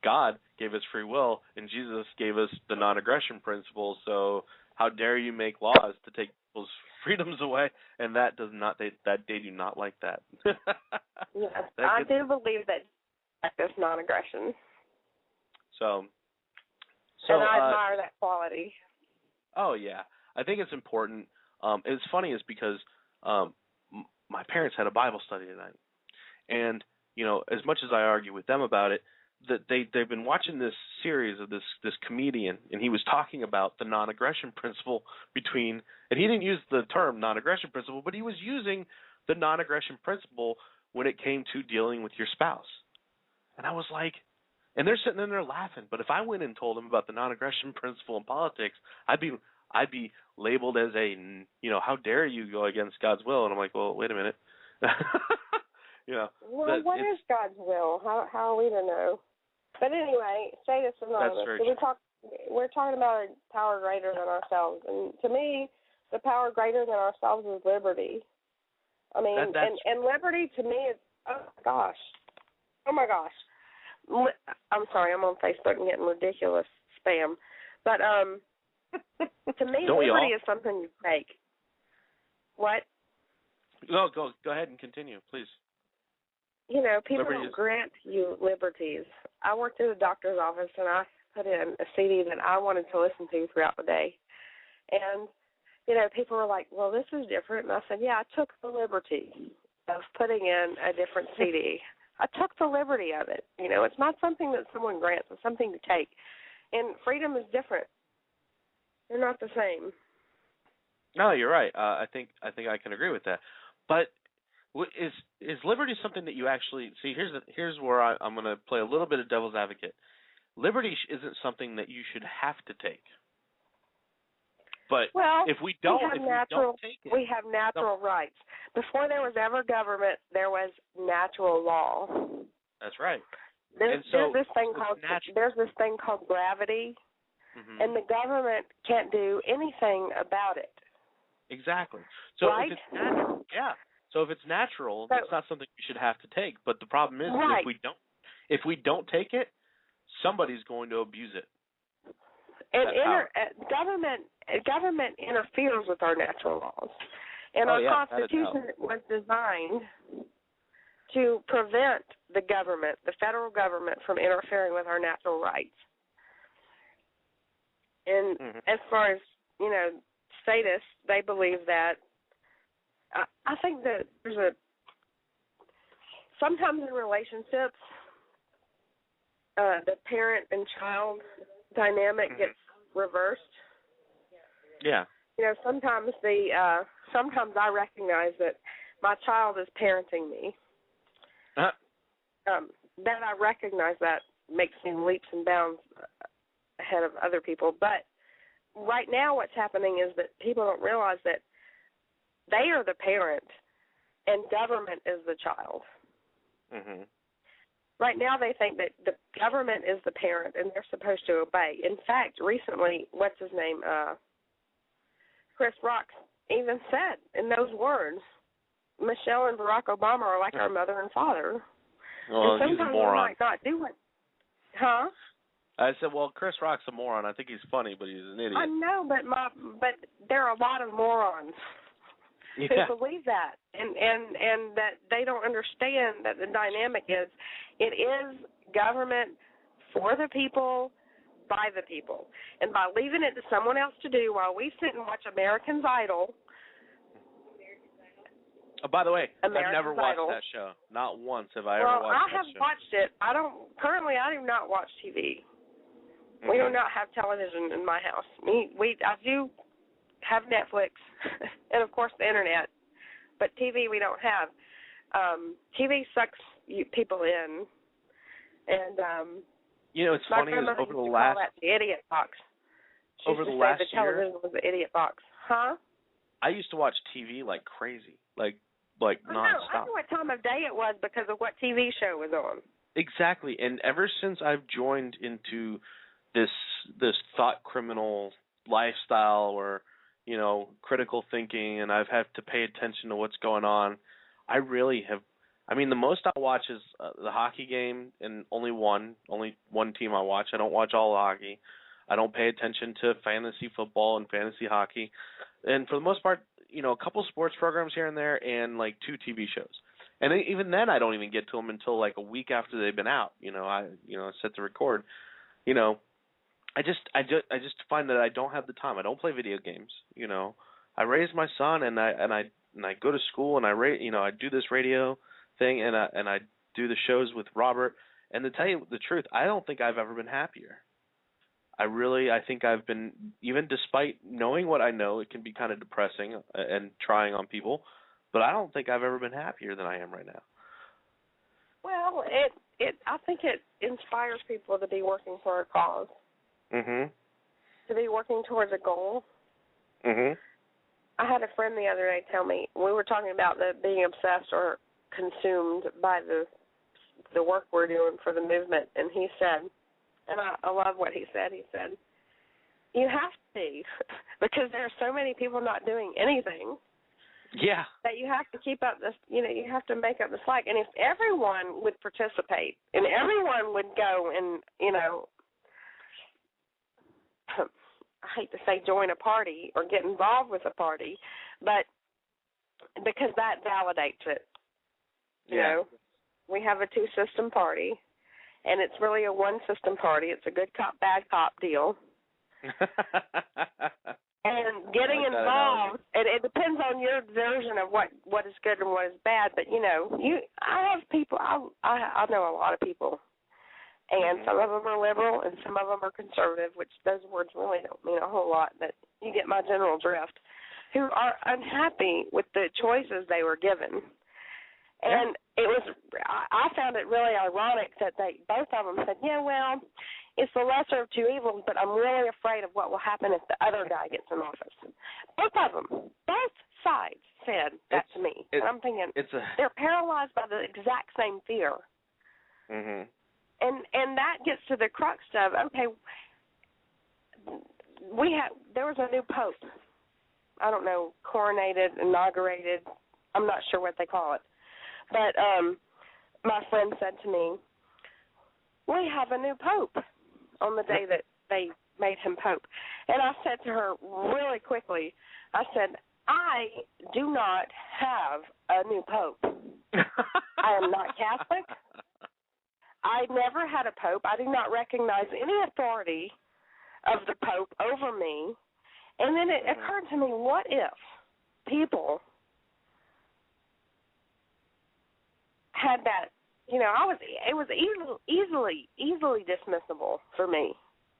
S12: God gave us free will and Jesus gave us the non-aggression principle. So how dare you make laws to take people's freedoms away? And that they do not like that.
S17: Yes, I do believe that there's non-aggression.
S12: So
S17: and I admire that quality.
S12: Oh yeah, I think it's important. It's funny is because my parents had a Bible study tonight, and you know, as much as I argue with them about it, that they've been watching this series of this comedian, and he was talking about the non-aggression principle between, and he didn't use the term non-aggression principle, but he was using the non-aggression principle when it came to dealing with your spouse. And I was like, and they're sitting in there laughing, but if I went and told them about the non-aggression principle in politics, I'd be labeled as a, you know, how dare you go against God's will? And I'm like, well, wait a minute. You know,
S17: well, what is God's will? How are we to know? But anyway, Status Anonymous. We're talking about a power greater than ourselves, and to me, the power greater than ourselves is liberty. I mean, and liberty to me is oh my gosh. I'm sorry, I'm on Facebook and getting ridiculous spam, but to me, liberty is something you take. What?
S12: No, go ahead and continue, please.
S17: You know, people don't grant you liberties. I worked at a doctor's office, and I put in a CD that I wanted to listen to throughout the day. And, you know, people were like, well, this is different. And I said, yeah, I took the liberty of putting in a different CD. I took the liberty of it. You know, it's not something that someone grants. It's something to take. And freedom is different. They're not the same.
S12: No, you're right. I think I can agree with that. But is liberty something that you actually see? Here's where I'm going to play a little bit of devil's advocate. Liberty isn't something that you should have to take. But if we don't take it,
S17: we have natural rights. Before there was ever government, there was natural law.
S12: That's right.
S17: There's this thing called gravity, and the government can't do anything about it.
S12: Exactly. So
S17: right?
S12: if it's natural, So if it's natural, it's not something you should have to take. But the problem is, if we don't take it, somebody's going to abuse it.
S17: And government interferes with our natural laws, and our Constitution was designed to prevent the federal government, from interfering with our natural rights. And as far as status, they believe that. I think that sometimes in relationships, the parent and child dynamic gets reversed.
S12: Yeah.
S17: Sometimes I recognize that my child is parenting me. That I recognize that makes me leaps and bounds ahead of other people. But right now what's happening is that people don't realize that they are the parent and government is the child. Right now they think that the government is the parent and they're supposed to obey. In fact, recently, what's his name? Chris Rock even said in those words, Michelle and Barack Obama are like our mother and father.
S12: Well,
S17: and
S12: he's a
S17: sometimes
S12: moron.
S17: we might not do it. Huh?
S12: I said, well, Chris Rock's a moron. I think he's funny, but he's an idiot.
S17: I know, but there are a lot of morons who believe that, and that they don't understand that the dynamic is, it is government for the people, by the people. And by leaving it to someone else to do while we sit and watch American's Idol.
S12: By the way,
S17: American
S12: I've never watched
S17: Idol.
S12: that show. Not once have I ever
S17: Well,
S12: watched
S17: I
S12: that
S17: have
S12: show.
S17: watched it. I do not watch TV. We do not have television in my house. I do have Netflix and, of course, the Internet, but TV we don't have. TV sucks people in, and
S12: it's funny is over the last
S17: call that the idiot box. She
S12: over
S17: used
S12: the
S17: to
S12: last
S17: say the television
S12: year,
S17: was the idiot box, huh?
S12: I used to watch TV like crazy, like
S17: I
S12: nonstop.
S17: knew what time of day it was because of what TV show was on.
S12: Exactly, and ever since I've joined into this thought criminal lifestyle, or critical thinking, and I've had to pay attention to what's going on, I really have. I mean, the most I watch is the hockey game, and only one team I watch. I don't watch all the hockey. I don't pay attention to fantasy football and fantasy hockey, and for the most part, a couple sports programs here and there, and like 2 TV shows. And even then, I don't even get to them until like a week after they've been out. I set to record. I just find that I don't have the time. I don't play video games. I raise my son, and I go to school, and I do this radio thing, and I do the shows with Robert. And to tell you the truth, I don't think I've ever been happier. I think I've been, even despite knowing what I know, it can be kind of depressing and trying on people, but I don't think I've ever been happier than I am right now.
S17: Well, I think it inspires people to be working for a cause.
S12: Mhm.
S17: To be working towards a goal.
S12: Mhm.
S17: I had a friend the other day tell me, we were talking about being obsessed or consumed by the work we're doing for the movement, and he said, and I love what he said. He said, you have to be, because there are so many people not doing anything.
S12: Yeah.
S17: That you have to keep up this, you have to make up the slack. And if everyone would participate and everyone would go and, I hate to say join a party or get involved with a party, but because that validates it. You know, we have a 2-system party, and it's really a 1-system party. It's a good cop, bad cop deal. And getting involved, it depends on your version of what is good and what is bad. But I have people. I know a lot of people, and some of them are liberal and some of them are conservative, which those words really don't mean a whole lot. But you get my general drift. Who are unhappy with the choices they were given. And I found it really ironic that both of them said, well, it's the lesser of 2 evils, but I'm really afraid of what will happen if the other guy gets in office. Both of them, both sides said that to me. And I'm thinking, they're paralyzed by the exact same fear.
S12: Mhm.
S17: And that gets to the crux of, okay, there was a new pope. I don't know, coronated, inaugurated, I'm not sure what they call it. But my friend said to me, we have a new pope on the day that they made him pope. And I said to her really quickly, I said, I do not have a new pope. I am not Catholic. I never had a pope. I do not recognize any authority of the pope over me. And then it occurred to me, what if people had that, it was easily dismissible for me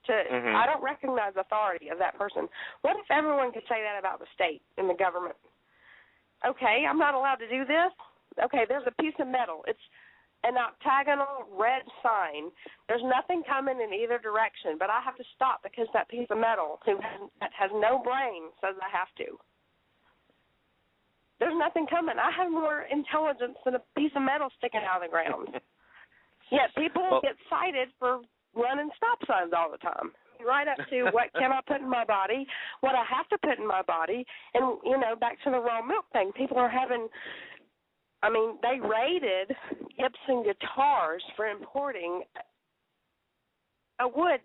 S17: to, I don't recognize authority of that person. What if everyone could say that about the state and the government? Okay, I'm not allowed to do this. Okay, there's a piece of metal. It's an octagonal red sign. There's nothing coming in either direction, but I have to stop because that piece of metal that has no brain says I have to. There's nothing coming. I have more intelligence than a piece of metal sticking out of the ground. Yet people get cited for running stop signs all the time. Right up to what can I put in my body, what I have to put in my body, and, back to the raw milk thing. People are having, they raided Gibson guitars for importing a wood.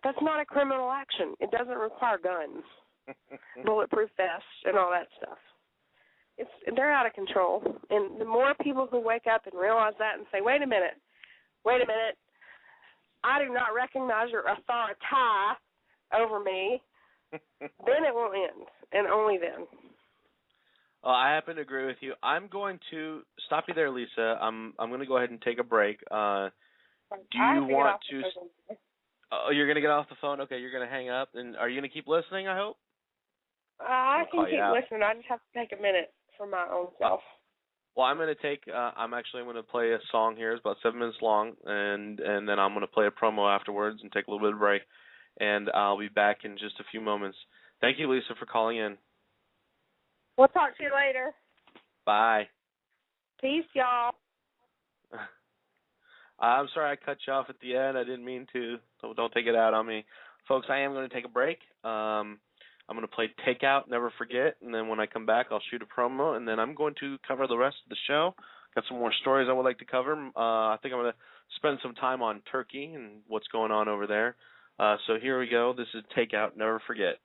S17: That's not a criminal action. It doesn't require guns, bulletproof vests, and all that stuff. They're out of control. And the more people who wake up and realize that and say, wait a minute, I do not recognize your authority over me, then it will end, and only then.
S12: I happen to agree with you. I'm going to stop you there, Lisa. I'm going to go ahead and take a break. Do you want to? Oh, you're going to get off the phone? Okay, you're going to hang up. And are you going to keep listening, I hope?
S17: I can keep listening. I just have to take a minute for my own self.
S12: Well, I'm going to take. I'm going to play a song here. It's about 7 minutes long, and then I'm going to play a promo afterwards and take a little bit of a break, and I'll be back in just a few moments. Thank you, Lisa, for calling in.
S17: We'll talk to you later.
S12: Bye.
S17: Peace, y'all.
S12: I'm sorry I cut you off at the end. I didn't mean to. So don't take it out on me, folks. I am going to take a break. I'm going to play Takeout, Never Forget, and then when I come back, I'll shoot a promo, and then I'm going to cover the rest of the show. Got some more stories I would like to cover. I think I'm going to spend some time on Turkey and what's going on over there. So here we go. This is Takeout, Never Forget.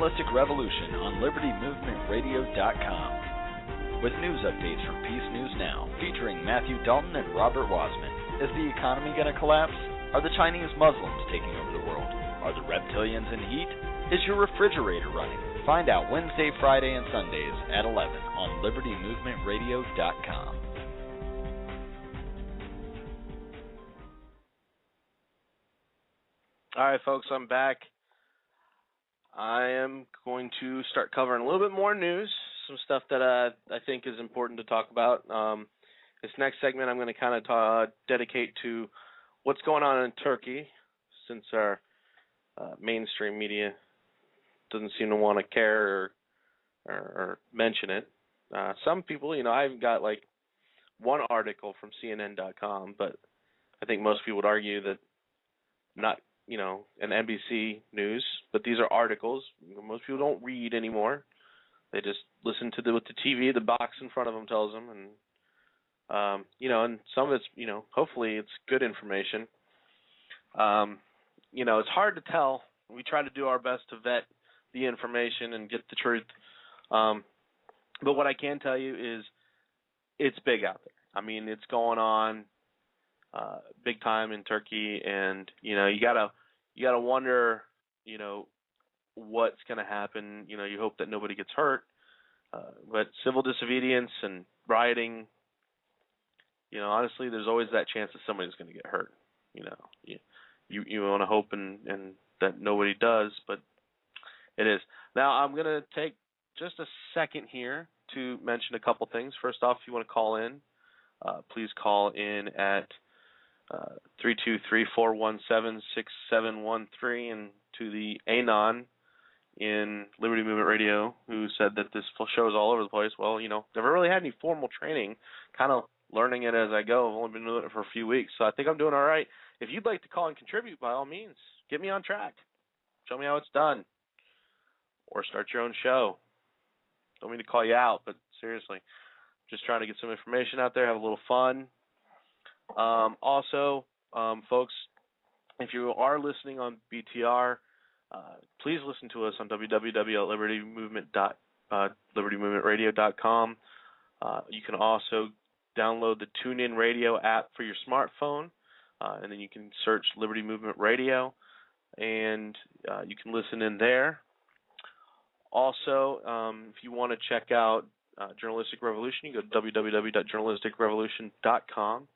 S15: Journalistic Revolution on LibertyMovementRadio.com. With news updates from Peace News Now, featuring Matthew Dalton and Robert Wasman. Is the economy going to collapse? Are the Chinese Muslims taking over the world? Are the reptilians in heat? Is your refrigerator running? Find out Wednesday, Friday, and Sundays at 11 on LibertyMovementRadio.com.
S12: All right, folks, I'm back. I am going to start covering a little bit more news, some stuff that I think is important to talk about. This next segment I'm going to kind of dedicate to what's going on in Turkey, since our mainstream media doesn't seem to want to care or mention it. Some people, I've got like one article from CNN.com, but I think most people would argue that not, an NBC News, but these are articles. Most people don't read anymore. They just listen to what the TV, the box in front of them tells them, and and some of it's, hopefully it's good information. It's hard to tell. We try to do our best to vet the information and get the truth. But what I can tell you is it's big out there. I mean, it's going on big time in Turkey, and you gotta wonder, what's going to happen. You hope that nobody gets hurt, but civil disobedience and rioting, honestly, there's always that chance that somebody's going to get hurt. You want to hope and that nobody does, but it is. Now, I'm going to take just a second here to mention a couple things. First off, if you want to call in, please call in at 323-417-6713, and to the Anon in Liberty Movement Radio, who said that this show is all over the place. Well, never really had any formal training, kind of learning it as I go. I've only been doing it for a few weeks, so I think I'm doing all right. If you'd like to call and contribute, by all means, get me on track. Show me how it's done. Or start your own show. Don't mean to call you out, but seriously, just trying to get some information out there, have a little fun. Also, folks, if you are listening on BTR, please listen to us on www.libertymovementradio.com. You can also download the TuneIn Radio app for your smartphone, and then you can search Liberty Movement Radio, and you can listen in there. Also, if you want to check out Journalistic Revolution, you go to www.journalisticrevolution.com.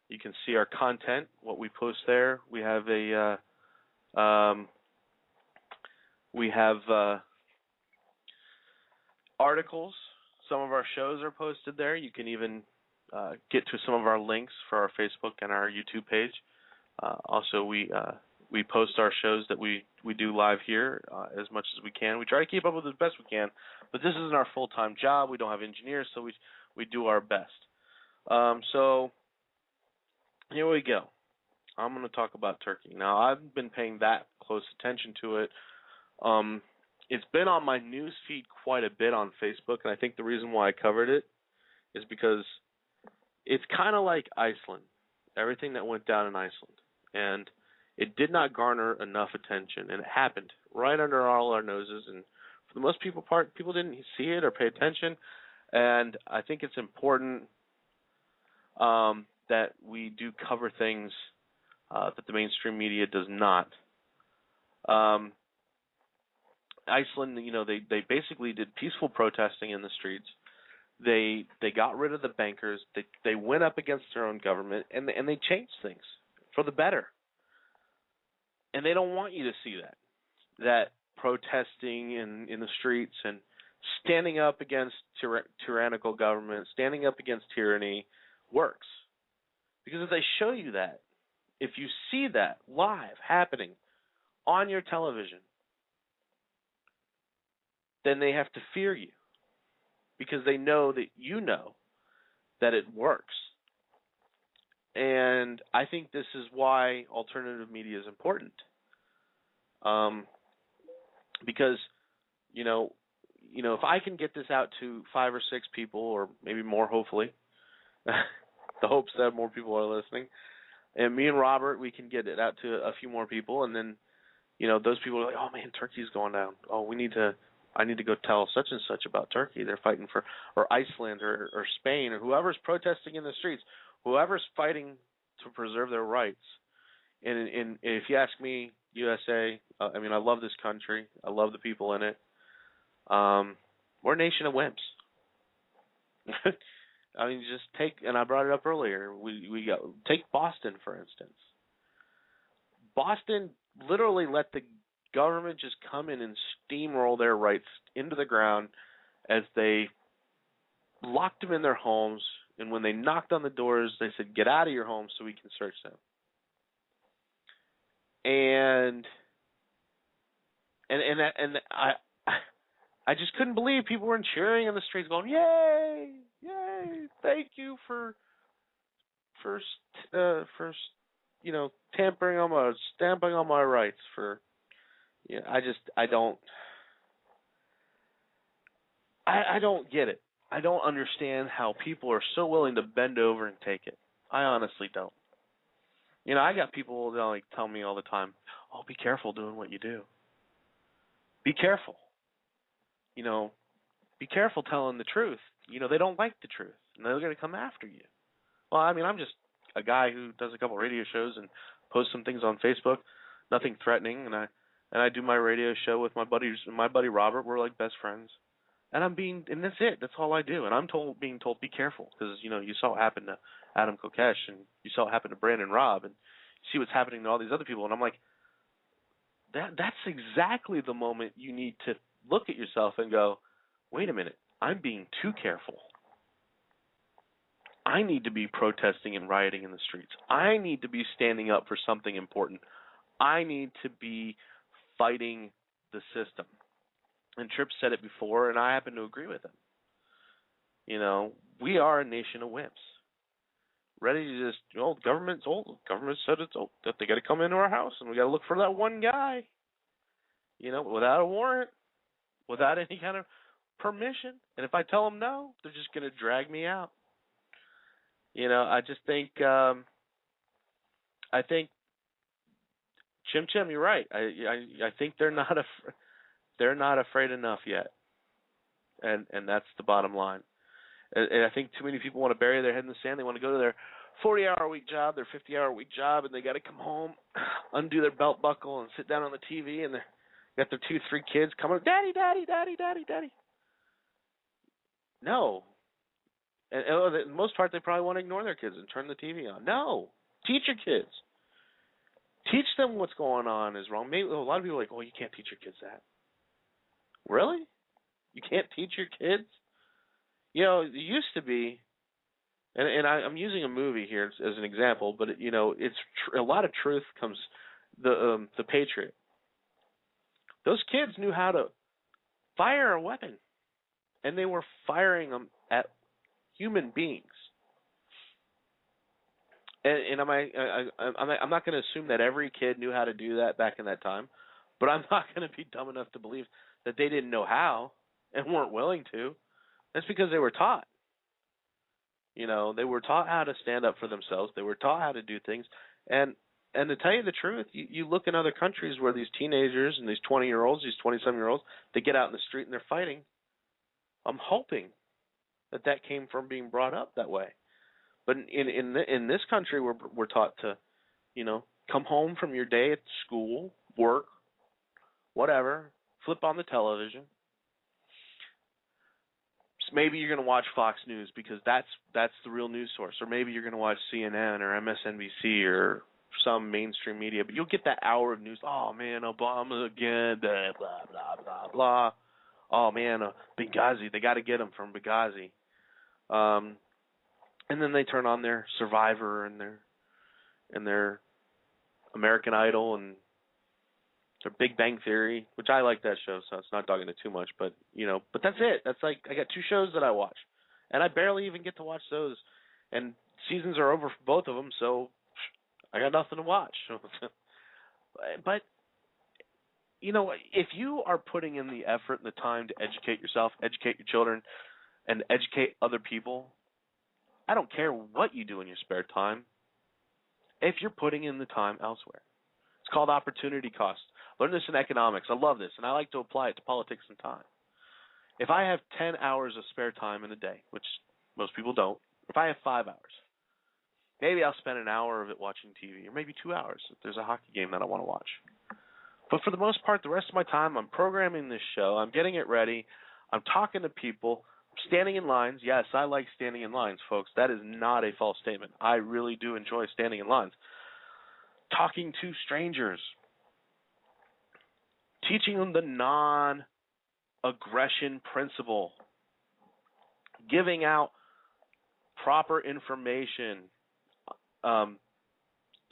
S12: You can see our content, what we post there. We have articles. Some of our shows are posted there. You can even get to some of our links for our Facebook and our YouTube page. Also, we post our shows that we do live here as much as we can. We try to keep up with it as best we can, but this isn't our full-time job. We don't have engineers, so we do our best. So here we go. I'm going to talk about Turkey. Now, I've been paying that close attention to it. It's been on my news feed quite a bit on Facebook, and I think the reason why I covered it is because it's kind of like Iceland, everything that went down in Iceland. And it did not garner enough attention, and it happened right under all our noses. And for the most part, people didn't see it or pay attention. And I think it's important that we do cover things that the mainstream media does not. Iceland, they basically did peaceful protesting in the streets. They got rid of the bankers. They went up against their own government, and they changed things for the better. And they don't want you to see that protesting in the streets and standing up against tyrannical government, standing up against tyranny works. Because if they show you that, if you see that live happening on your television, then they have to fear you, because they know that you know that it works. And I think this is why alternative media is important. Because, if I can get this out to 5 or 6 people, or maybe more, hopefully, the hopes that more people are listening, and me and Robert, we can get it out to a few more people, and then, those people are like, oh man, Turkey's going down. Oh, I need to go tell such and such about Turkey. They're fighting for, or Iceland or Spain or whoever's protesting in the streets, whoever's fighting to preserve their rights. And if you ask me, USA, I love this country. I love the people in it. We're a nation of wimps. Just take, and I brought it up earlier, take Boston, for instance. Boston literally let the government just come in and steamroll their rights into the ground as they locked them in their homes, and when they knocked on the doors, they said, get out of your home so we can search them. And I just couldn't believe people were cheering in the streets going, yay, yay, thank you for stamping on my rights for, I don't get it. I don't understand how people are so willing to bend over and take it. I honestly don't. I got people that tell me all the time, oh, be careful doing what you do. Be careful. Be careful telling the truth. They don't like the truth, and they're going to come after you. Well, I'm just a guy who does a couple radio shows and posts some things on Facebook, nothing threatening, and I do my radio show with my buddy Robert. We're like best friends, and and that's it. That's all I do, and I'm being told be careful because you saw what happened to Adam Kokesh, and you saw what happened to Brandon Robb, and you see what's happening to all these other people, and I'm like, that's exactly the moment you need to look at yourself and go, wait a minute, I'm being too careful. I need to be protesting and rioting in the streets. I need to be standing up for something important. I need to be fighting the system. And Tripp said it before, and I happen to agree with him. We are a nation of wimps. Ready to just, government's old. Government said it's old, that they got to come into our house, and we got to look for that one guy, without a warrant, without any kind of permission. And if I tell them no, they're just going to drag me out. I just think, Chim, you're right. I think they're not afraid enough yet, and that's the bottom line. And I think too many people want to bury their head in the sand. They want to go to their 40-hour-a-week job, their 50-hour-a-week job, and they got to come home, undo their belt buckle, and sit down on the TV, and they got their 2-3 kids coming, daddy, daddy, daddy, daddy, daddy. No. And for the most part, they probably want to ignore their kids and turn the TV on. No. Teach your kids. Teach them what's going on is wrong. Maybe a lot of people are like, oh, you can't teach your kids that. Really? You can't teach your kids? It used to be, and I'm using a movie here as an example, but it's a lot of truth comes. The Patriot. Those kids knew how to fire a weapon, and they were firing them at human beings. And I'm not going to assume that every kid knew how to do that back in that time, but I'm not going to be dumb enough to believe that they didn't know how and weren't willing to. That's because they were taught. They were taught how to stand up for themselves. They were taught how to do things. And to tell you the truth, you look in other countries where these teenagers and these 20-year-olds, these 27-year-olds, they get out in the street and they're fighting. I'm hoping that came from being brought up that way. But in this country, we're taught to, come home from your day at school, work, whatever, flip on the television. Maybe you're going to watch Fox News because that's the real news source, or maybe you're going to watch CNN or MSNBC or some mainstream media. But you'll get that hour of news. Oh man, Obama again, blah blah blah blah. Oh man, Benghazi, they got to get him from Benghazi. And then they turn on their Survivor and their American Idol and their Big Bang Theory, which I like that show, so it's not dogging it too much. But but that's it. That's like I got 2 shows that I watch, and I barely even get to watch those. And seasons are over for both of them, so I got nothing to watch. But if you are putting in the effort and the time to educate yourself, educate your children, and educate other people, I don't care what you do in your spare time if you're putting in the time elsewhere. It's called opportunity cost. Learned this in economics. I love this, and I like to apply it to politics and time. If I have 10 hours of spare time in a day, which most people don't, if I have 5 hours, maybe I'll spend an hour of it watching TV, or maybe 2 hours if there's a hockey game that I want to watch. But for the most part, the rest of my time, I'm programming this show, I'm getting it ready, I'm talking to people, I'm standing in lines. Yes, I like standing in lines, folks. That is not a false statement. I really do enjoy standing in lines. Talking to strangers. Teaching them the non-aggression principle. Giving out proper information.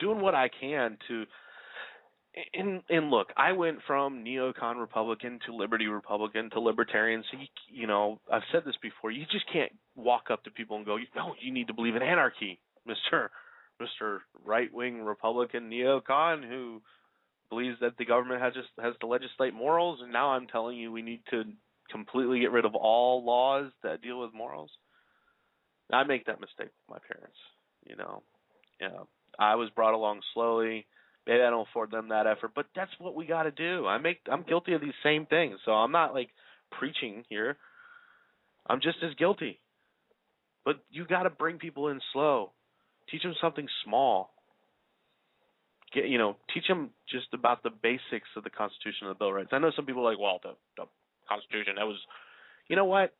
S12: Doing what I can to... And look, I went from neocon Republican to liberty Republican to libertarian. So, you know, I've said this before. You just can't walk up to people and go, no, you need to believe in anarchy, Mr. right-wing Republican neocon who believes that the government has to legislate morals, and now I'm telling you we need to completely get rid of all laws that deal with morals. I make that mistake with my parents, you know. I was brought along slowly. Maybe I don't afford them that effort, but that's what we got to do. I'm guilty of these same things, so I'm not like preaching here. I'm just as guilty. But you got to bring people in slow. Teach them something small. Teach them just about the basics of the Constitution and the Bill of Rights. I know some people are like, well, the Constitution, that was, you know what?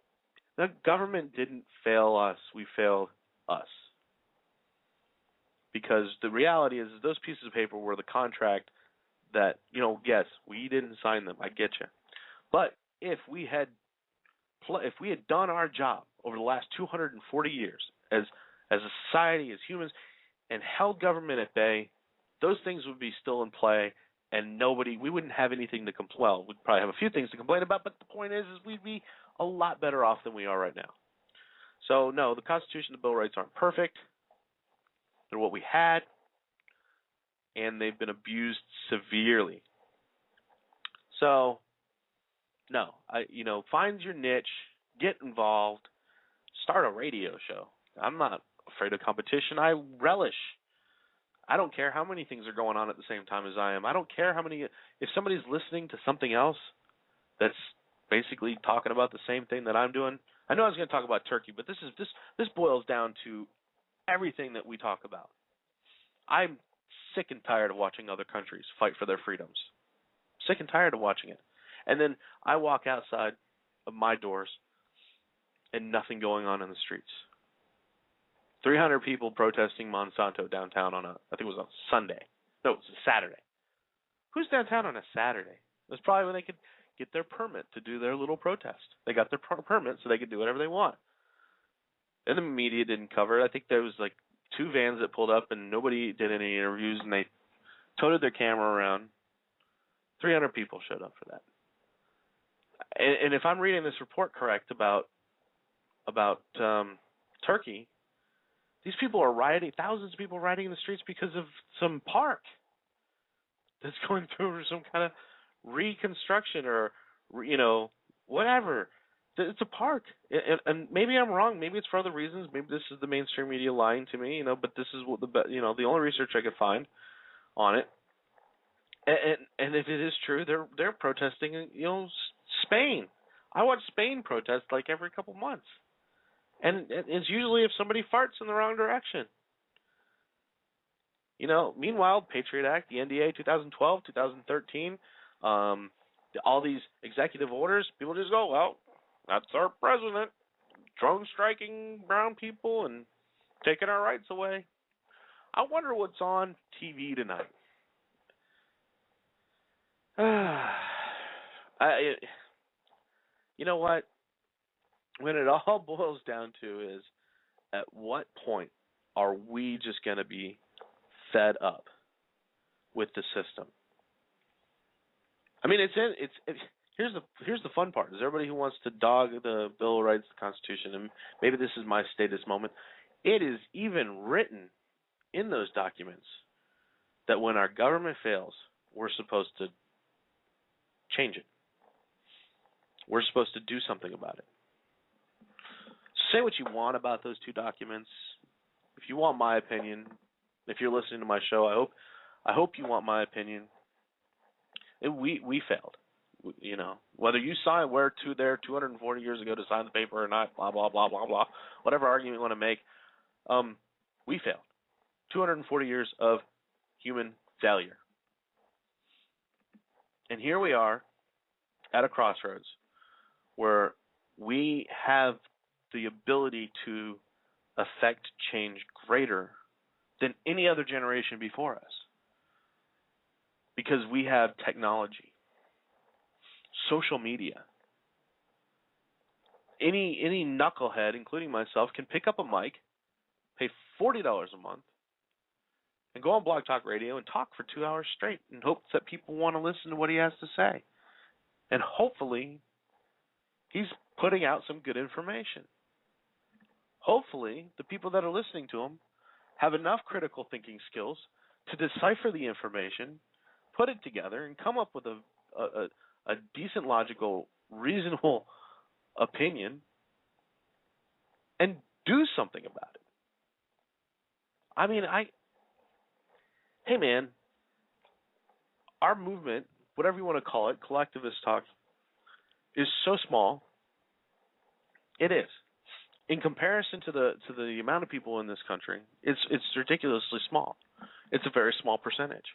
S12: The government didn't fail us. We failed us. Because the reality is those pieces of paper were the contract that, yes, we didn't sign them. I get you. But if we had done our job over the last 240 years as a society, as humans, and held government at bay, those things would be still in play, and we wouldn't have anything to complain. Well, we'd probably have a few things to complain about, but the point is we'd be a lot better off than we are right now. So, no, the Constitution and the Bill of Rights aren't perfect. They're what we had, and they've been abused severely. So, no, find your niche, get involved, start a radio show. I'm not afraid of competition. I relish. I don't care how many things are going on at the same time as I am. I don't care if somebody's listening to something else that's basically talking about the same thing that I'm doing. I know I was going to talk about Turkey, but this boils down to everything that we talk about. I'm sick and tired of watching other countries fight for their freedoms. Sick and tired of watching it. And then I walk outside of my doors and nothing going on in the streets. 300 people protesting Monsanto downtown I think it was on Sunday. No, it was a Saturday. Who's downtown on a Saturday? It was probably when they could get their permit to do their little protest. They got their permit so they could do whatever they want. And the media didn't cover it. I think there was like 2 vans that pulled up and nobody did any interviews, and they toted their camera around. 300 people showed up for that. And if I'm reading this report correct about Turkey, these people are rioting, thousands of people rioting in the streets because of some park that's going through some kind of reconstruction or, whatever. It's a park, and maybe I'm wrong. Maybe it's for other reasons. Maybe this is the mainstream media lying to me, but this is what the only research I could find on it. And if it is true, they're protesting, Spain. I watch Spain protest like every couple months, and it's usually if somebody farts in the wrong direction. Meanwhile, Patriot Act, the NDA, 2012, 2013, all these executive orders, people just go, well, that's our president, drone striking brown people and taking our rights away. I wonder what's on TV tonight. You know what? When it all boils down to is, at what point are we just going to be fed up with the system? I mean, here's the fun part. Is everybody who wants to dog the Bill of Rights, the Constitution, and maybe this is my statist moment, it is even written in those documents that when our government fails, we're supposed to change it. We're supposed to do something about it. Say what you want about those 2 documents. If you want my opinion, if you're listening to my show, I hope you want my opinion. We failed. You know, whether you saw it where to there 240 years ago to sign the paper or not, blah blah blah blah blah, whatever argument you want to make, we failed. 240 years of human failure, and here we are at a crossroads where we have the ability to affect change greater than any other generation before us, because we have technology. Social media. Any knucklehead, including myself, can pick up a mic, pay $40 a month, and go on Blog Talk Radio and talk for 2 hours straight in hopes that people want to listen to what he has to say. And hopefully, he's putting out some good information. Hopefully, the people that are listening to him have enough critical thinking skills to decipher the information, put it together, and come up with a decent, logical, reasonable opinion and do something about it. I mean, hey man, our movement, whatever you want to call it, collectivist talk, is so small. It is. In comparison to the amount of people in this country, it's ridiculously small. It's a very small percentage.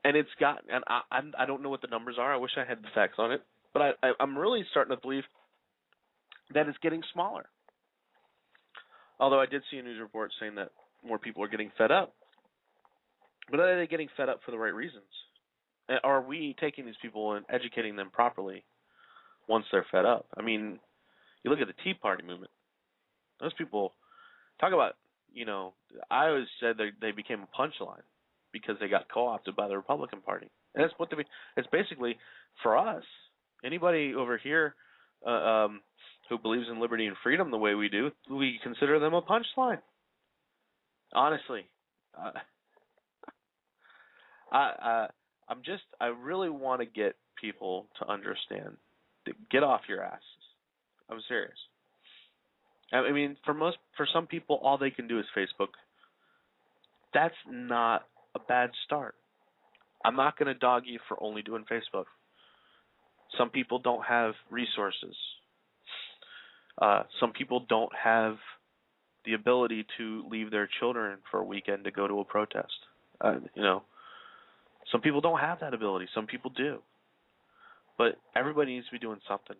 S12: And it's got, and I don't know what the numbers are. I wish I had the facts on it, but I'm really starting to believe that it's getting smaller. Although I did see a news report saying that more people are getting fed up. But are they getting fed up for the right reasons? Are we taking these people and educating them properly once they're fed up? I mean, you look at the Tea Party movement. Those people, talk about, you know, I always said they became a punchline, because they got co-opted by the Republican Party. And that's what it's basically, for us, anybody over here who believes in liberty and freedom the way we do, we consider them a punchline. Honestly. I really want to get people to understand, get off your asses. I'm serious. I mean, for some people, all they can do is Facebook. That's not a bad start. I'm not going to dog you for only doing Facebook. Some people don't have resources. Some people don't have the ability to leave their children for a weekend to go to a protest. You know, some people don't have that ability. Some people do. But everybody needs to be doing something.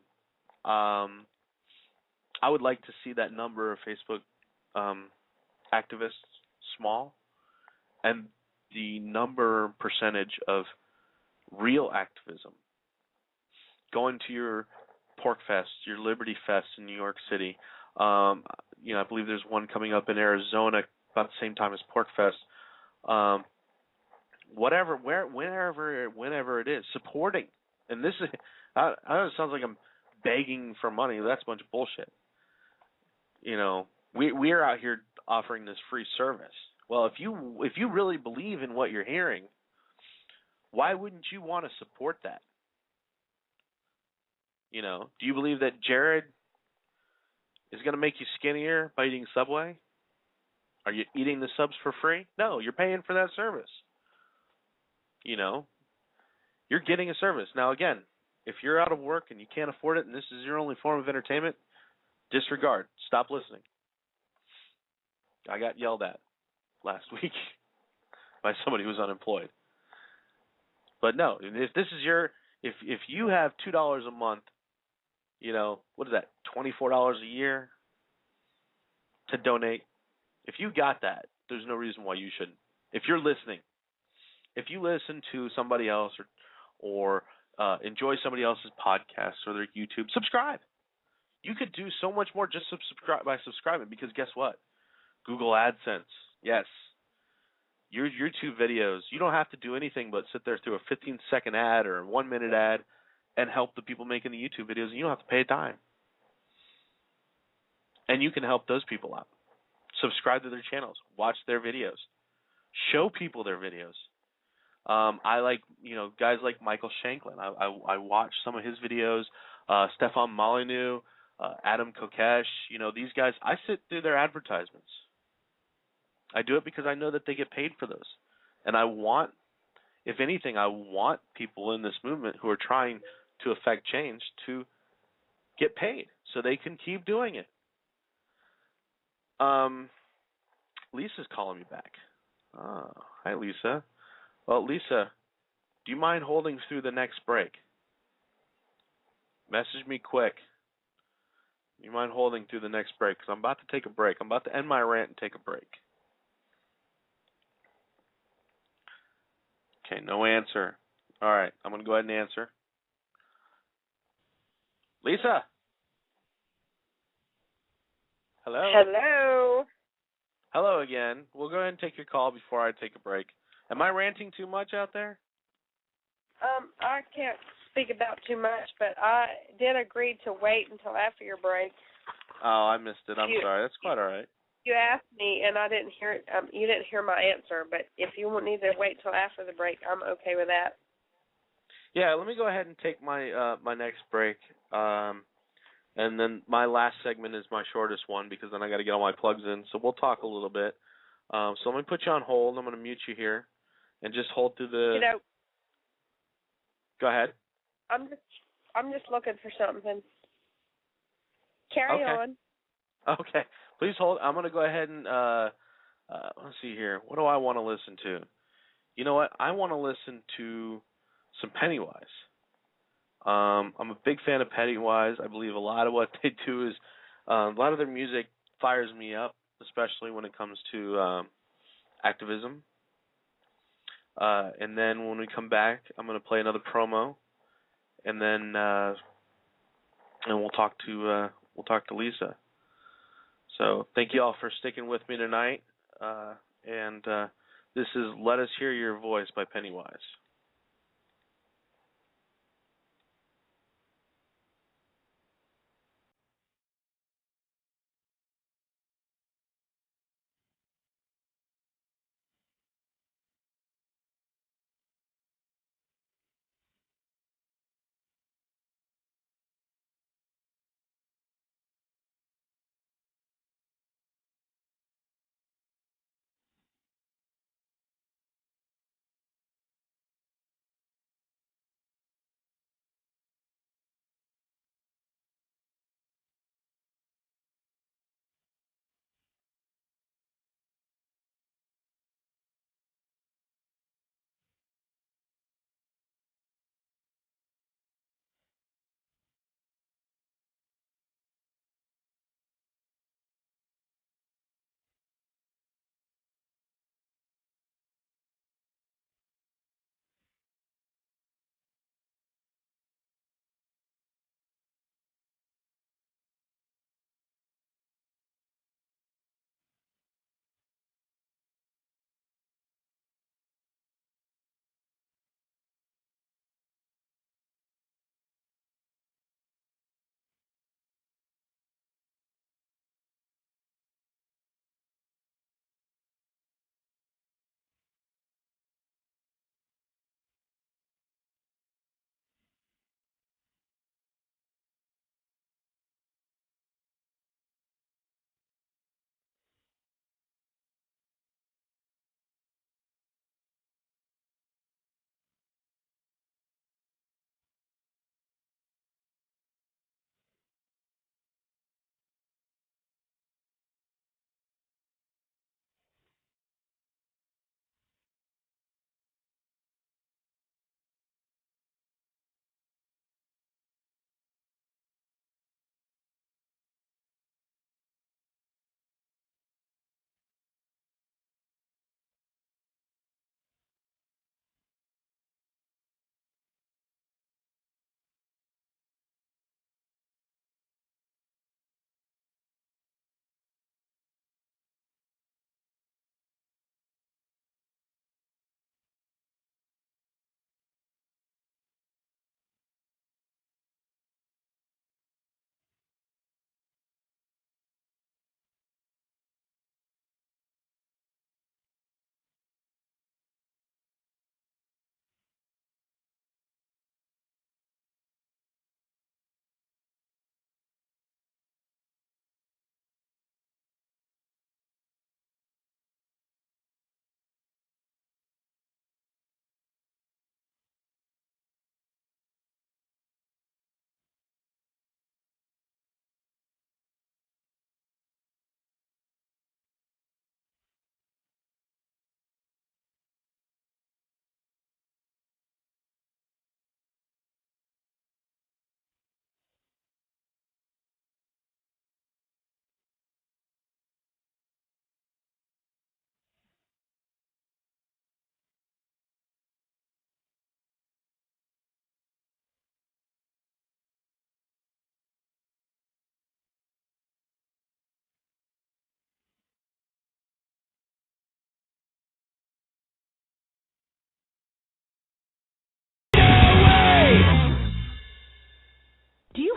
S12: I would like to see that number of Facebook activists small, and the percentage of real activism, going to your Pork Fest, your Liberty Fest in New York City. You know, I believe there's one coming up in Arizona about the same time as Pork Fest. Whenever it is, supporting. And this is, I know it sounds like I'm begging for money. That's a bunch of bullshit. You know, we are out here offering this free service. Well, if you really believe in what you're hearing, why wouldn't you want to support that? You know, do you believe that Jared is going to make you skinnier by eating Subway? Are you eating the subs for free? No, you're paying for that service. You know, you're getting a service. Now, again, if you're out of work and you can't afford it and this is your only form of entertainment, disregard. Stop listening. I got yelled at last week by somebody who was unemployed. But no, if this is if you have $2 a month, you know, what is that, $24 a year to donate? If you got that, there's no reason why you shouldn't. If you're listening, if you listen to somebody else or enjoy somebody else's podcasts or their YouTube, subscribe. You could do so much more just by subscribing, because guess what? Google AdSense, yes. Your YouTube videos, you don't have to do anything but sit there through a 15-second ad or a 1-minute ad and help the people making the YouTube videos, and you don't have to pay a dime. And you can help those people out. Subscribe to their channels. Watch their videos. Show people their videos. I like, guys like Michael Shanklin. I watch some of his videos. Stefan Molyneux, Adam Kokesh. These guys, I sit through their advertisements. I do it because I know that they get paid for those. And I want if anything, I want people in this movement who are trying to affect change to get paid so they can keep doing it. Lisa's calling me back. Oh, hi, Lisa. Well, Lisa, do you mind holding through the next break? Message me quick. Do you mind holding through the next break? Because I'm about to take a break. I'm about to end my rant and take a break. Okay, no answer. All right, I'm going to go ahead and answer. Lisa? Hello?
S17: Hello?
S12: Hello again. We'll go ahead and take your call before I take a break. Am I ranting too much out there?
S17: I can't speak about too much, but I did agree to wait until after your break.
S12: Oh, I missed it. I'm sorry. That's quite all right.
S17: You asked me, and I didn't hear it. You didn't hear my answer, but if you need to wait till after the break, I'm okay with that.
S12: Yeah, let me go ahead and take my my next break, and then my last segment is my shortest one because then I got to get all my plugs in. So we'll talk a little bit. So let me put you on hold. I'm going to mute you here, and just hold through the. Go ahead.
S17: I'm just looking for something. Carry on.
S12: Okay. Please hold. I'm going to go ahead and let's see here. What do I want to listen to? You know what? I want to listen to some Pennywise. I'm a big fan of Pennywise. I believe a lot of what they do is a lot of their music fires me up, especially when it comes to activism. And then when we come back, I'm going to play another promo, and then we'll talk to Lisa. So thank you all for sticking with me tonight. And this is "Let Us Hear Your Voice" by Pennywise.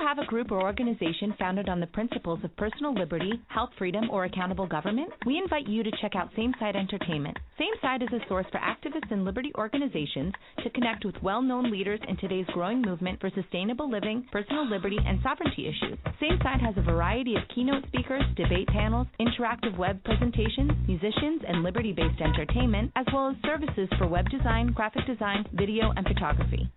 S10: have a group or organization founded on the principles of personal liberty, health freedom, or accountable government? We invite you to check out Same Side Entertainment. Same Side is a source for activists and liberty organizations to connect with well-known leaders in today's growing movement for sustainable living, personal liberty, and sovereignty issues. Same Side has a variety of keynote speakers, debate panels, interactive web presentations, musicians, and liberty-based entertainment, as well as services for web design, graphic design, video, and photography.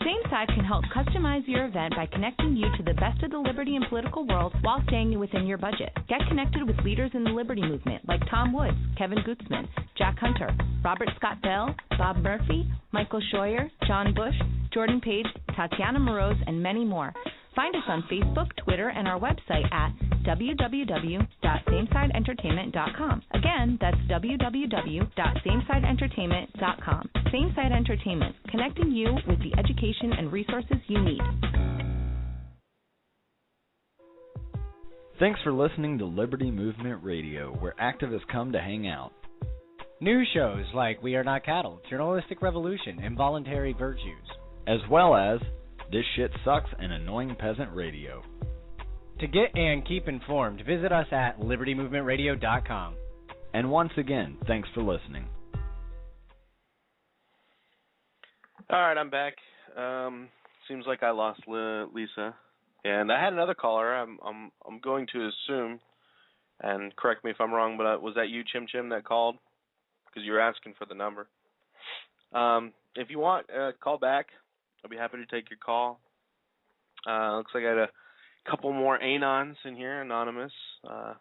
S10: Same Side can help customize your event by connecting you to the best of the liberty and political world while staying within your budget. Get connected with leaders in the liberty movement like Tom Woods, Kevin Gutzman, Jack Hunter, Robert Scott Bell, Bob Murphy, Michael Scheuer, John Bush, Jordan Page, Tatiana Moroz, and many more. Find us on Facebook, Twitter, and our website at www.samesideentertainment.com. Again, that's www.samesideentertainment.com. Same Side Entertainment, connecting you with the education and resources you need.
S15: Thanks for listening to Liberty Movement Radio, where activists come to hang out.
S18: News shows like We Are Not Cattle, Journalistic Revolution, Involuntary Virtues.
S15: As well as This Shit Sucks and Annoying Peasant Radio.
S18: To get and keep informed, visit us at libertymovementradio.com.
S15: And once again, thanks for listening.
S12: All right, I'm back. Seems like I lost Lisa, and I had another caller. I'm going to assume, and correct me if I'm wrong, but was that you, Chim Chim, that called? Because you were asking for the number. If you want, call back. I'll be happy to take your call. Looks like I got a couple more Anons in here, anonymous. I've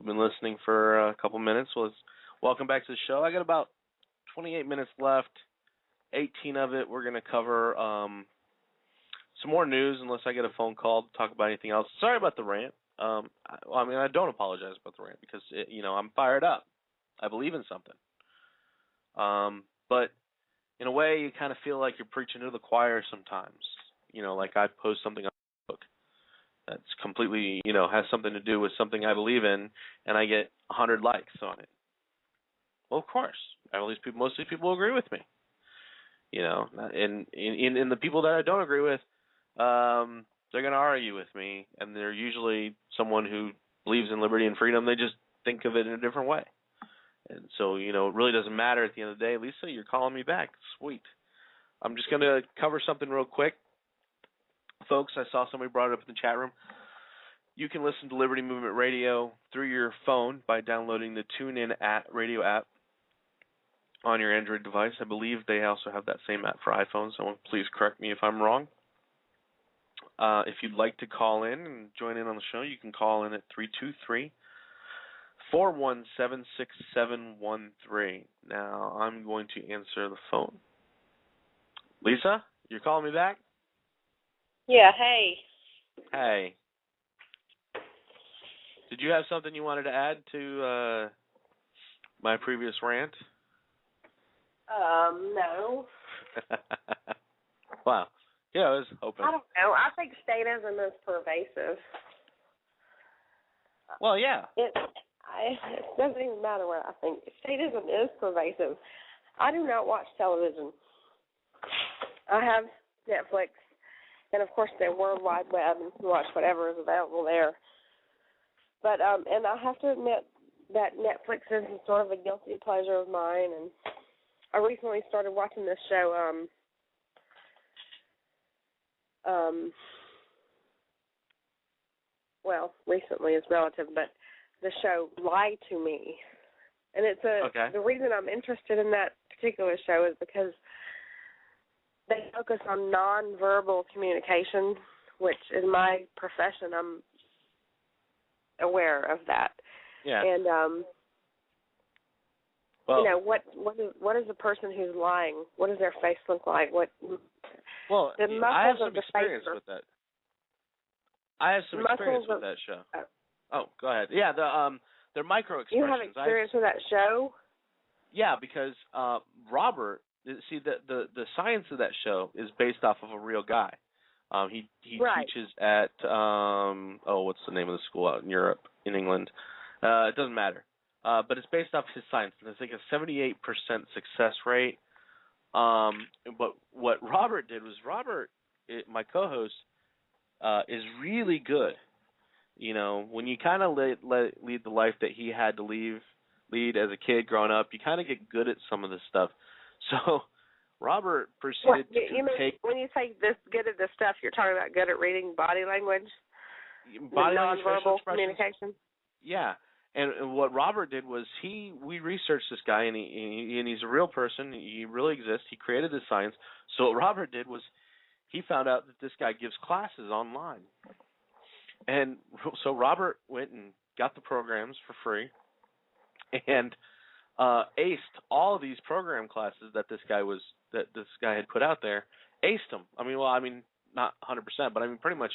S12: been listening for a couple minutes. Well, welcome back to the show. I got about 28 minutes left. 18 of it we're going to cover some more news, unless I get a phone call to talk about anything else. Sorry about the rant. I don't apologize about the rant because I'm fired up. I believe in something. But in a way, you kind of feel like you're preaching to the choir sometimes. Like I post something on Facebook that's completely, has something to do with something I believe in, and I get 100 likes on it. Well, of course, most of these people agree with me. And the people that I don't agree with, they're going to argue with me, and they're usually someone who believes in liberty and freedom. They just think of it in a different way. And so, it really doesn't matter at the end of the day. Lisa, you're calling me back. Sweet. I'm just going to cover something real quick. Folks, I saw somebody brought it up in the chat room. You can listen to Liberty Movement Radio through your phone by downloading the TuneIn radio app on your Android device. I believe they also have that same app for iPhone, so please correct me if I'm wrong. If you'd like to call in and join in on the show, you can call in at 323-417-6713. Now, I'm going to answer the phone. Lisa, you're calling me back?
S17: Yeah, hey.
S12: Hey. Did you have something you wanted to add to my previous rant?
S17: No.
S12: Wow. Yeah, I was hoping.
S17: I don't know. I think statism is pervasive.
S12: Well, yeah.
S17: It doesn't even matter what I think. Statism is pervasive. I do not watch television. I have Netflix, and of course the World Wide Web, and watch whatever is available there. But and I have to admit that Netflix is sort of a guilty pleasure of mine, and I recently started watching this show. Well, recently is relative, but the show Lie to Me, and it's the reason I'm interested in that particular show is because they focus on nonverbal communication, which in my profession I'm aware of that.
S12: Yeah.
S17: And what is a person who's lying? What does their face look like?
S12: Well, I have some experience with that. I have some experience with that show. Oh, go ahead. Yeah, they're micro expressions.
S17: You have experience with that show?
S12: Yeah, because Robert, see, the science of that show is based off of a real guy. He teaches at what's the name of the school out in Europe, in England? It doesn't matter. But it's based off his science. And it's like a 78% success rate. But what Robert did was my co-host, is really good. You know, when you kind of lead the life that he had to lead as a kid growing up, you kind of get good at some of this stuff. So Robert proceeded to take...
S17: When you say this good at this stuff, you're talking about good at reading body language?
S12: Body language,
S17: nonverbal communication?
S12: Yeah. And what Robert did was we researched this guy, and he's a real person. He really exists. He created this science. So what Robert did was he found out that this guy gives classes online. And so Robert went and got the programs for free and aced all of these program classes that this guy had put out there. Aced them. Not 100%, but pretty much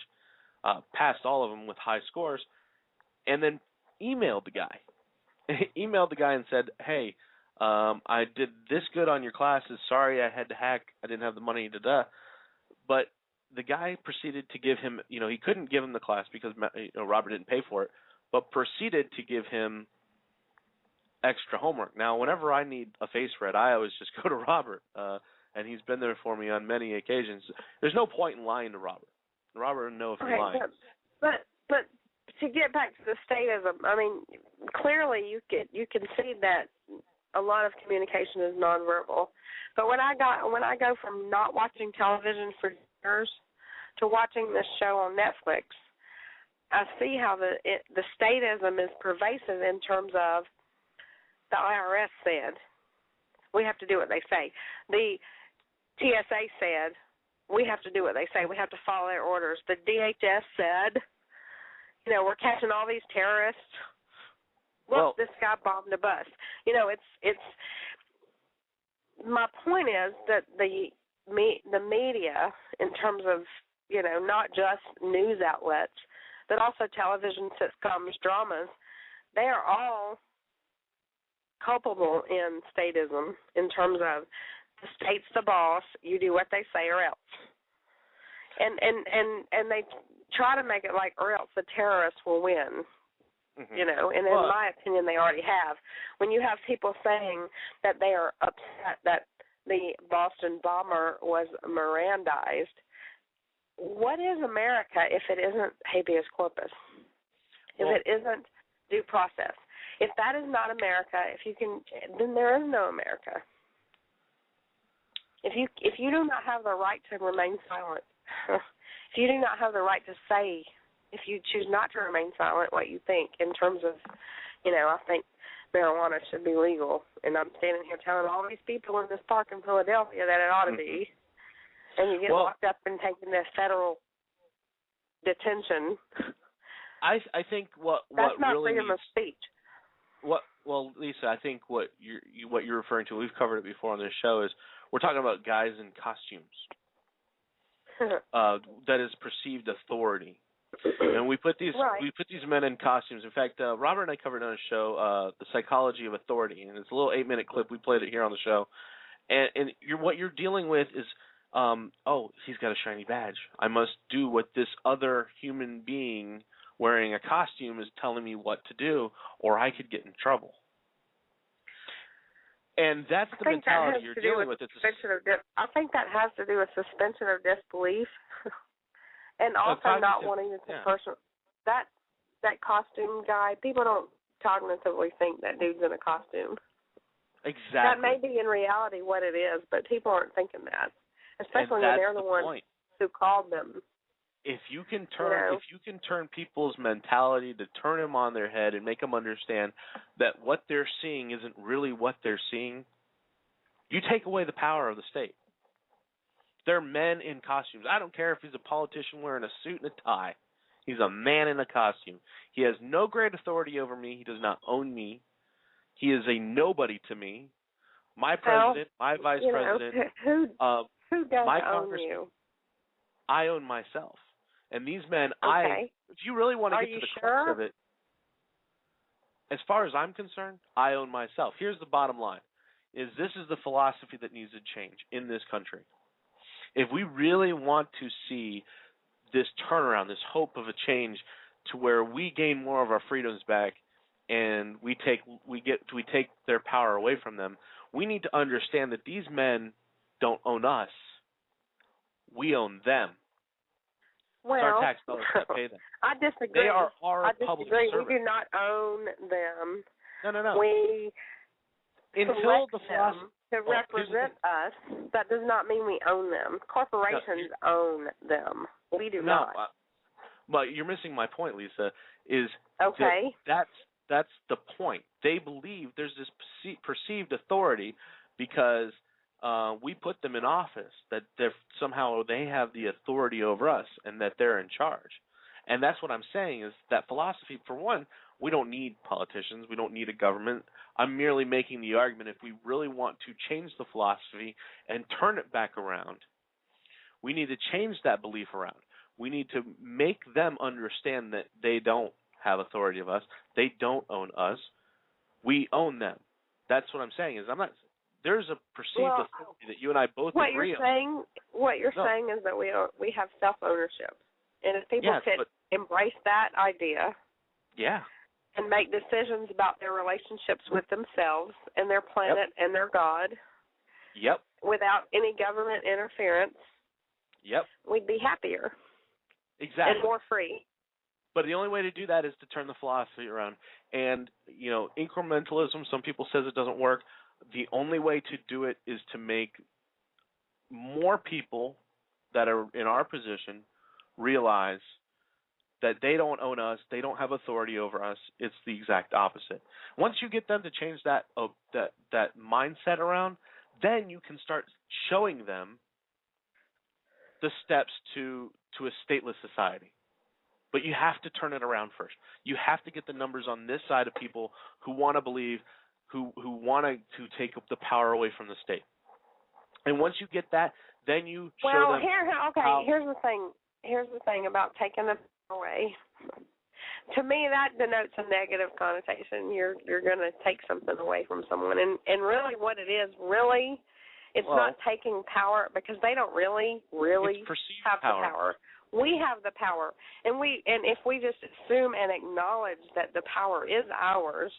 S12: passed all of them with high scores, and then emailed the guy. Emailed the guy and said, "Hey, I did this good on your classes. Sorry I had to hack. I didn't have the money to But the guy proceeded to give him, he couldn't give him the class because Robert didn't pay for it, but proceeded to give him extra homework. Now, whenever I need a face read, I always just go to Robert, and he's been there for me on many occasions. There's no point in lying to Robert. Robert would know if you're lying.
S17: But to get back to the statism, clearly you can see that a lot of communication is nonverbal. But when I go from not watching television for years to watching this show on Netflix, I see how the statism is pervasive in terms of the IRS said we have to do what they say. The TSA said we have to do what they say. We have to follow their orders. The DHS said, we're catching all these terrorists. Look, this guy bombed a bus. It's. My point is that the media, in terms of not just news outlets, but also television, sitcoms, dramas, they are all culpable in statism in terms of the state's the boss, you do what they say or else. And they try to make it like or else the terrorists will win. Mm-hmm. And in my opinion they already have. When you have people saying that they are upset that the Boston bomber was Mirandized, what is America if it isn't habeas corpus? If it isn't due process? If that is not America, then there is no America. If you do not have the right to remain silent, if you do not have the right to say, if you choose not to remain silent, what you think in terms of, I think marijuana should be legal, and I'm standing here telling all these people in this park in Philadelphia that it ought to be, and you get locked up and taken to federal detention.
S12: I think
S17: that's not
S12: really
S17: freedom of speech.
S12: Lisa, I think what you're referring to, we've covered it before on this show, is we're talking about guys in costumes. That is perceived authority, and we put these men in costumes. In fact, Robert and I covered on a show the psychology of authority, and it's a little 8-minute clip. We played it here on the show, and what you're dealing with is, he's got a shiny badge. I must do what this other human being wearing a costume is telling me what to do, or I could get in trouble. And that's the mentality you're dealing with.
S17: I think that has to do with suspension of disbelief, and also not wanting to take personal. That costume guy, people don't cognitively think that dude's in a costume.
S12: Exactly.
S17: That may be in reality what it is, but people aren't thinking that, especially when they're the ones who called them.
S12: If you can turn people's mentality, to turn them on their head and make them understand that what they're seeing isn't really what they're seeing, you take away the power of the state. They're men in costumes. I don't care if he's a politician wearing a suit and a tie. He's a man in a costume. He has no great authority over me. He does not own me. He is a nobody to me. My president, my vice president,
S17: who does
S12: my
S17: own you?
S12: I own myself. And these men, if you really want to get to the crux of it, as far as I'm concerned, I own myself. Here's the bottom line, is this is the philosophy that needs to change in this country. If we really want to see this turnaround, this hope of a change to where we gain more of our freedoms back and we take their power away from them, we need to understand that these men don't own us. We own them.
S17: Well,
S12: it's our tax dollars that pay them.
S17: I disagree.
S12: They are our
S17: I
S12: public
S17: disagree.
S12: servants.
S17: We do not own them.
S12: No.
S17: We
S12: until the
S17: them to represent us. That does not mean we own them. Corporations own them. We do not.
S12: But you're missing my point, Lisa. Is
S17: okay?
S12: That's the point. They believe there's this perceived authority because we put them in office, that somehow they have the authority over us and that they're in charge. And that's what I'm saying is that philosophy, for one, we don't need politicians. We don't need a government. I'm merely making the argument if we really want to change the philosophy and turn it back around, we need to change that belief around. We need to make them understand that they don't have authority of us. They don't own us. We own them. That's what I'm saying is there's a perceived authority that you and I both agree on.
S17: What you're saying is that we have self-ownership. And if people could embrace that idea and make decisions about their relationships with themselves and their planet and their God without any government interference, we'd be happier.
S12: Exactly.
S17: And more free.
S12: But the only way to do that is to turn the philosophy around. And, incrementalism, some people says it doesn't work. The only way to do it is to make more people that are in our position realize that they don't own us, they don't have authority over us. It's the exact opposite. Once you get them to change that mindset around, then you can start showing them the steps to a stateless society. But you have to turn it around first. You have to get the numbers on this side of people who want to believe, who want to take up the power away from the state. And once you get that, then you show them.
S17: Here's the thing about taking the power away. To me, that denotes a negative connotation. You're going to take something away from someone, and really, what it is, it's not taking power because they don't really have the power. We have the power, and if we just assume and acknowledge that the power is ours,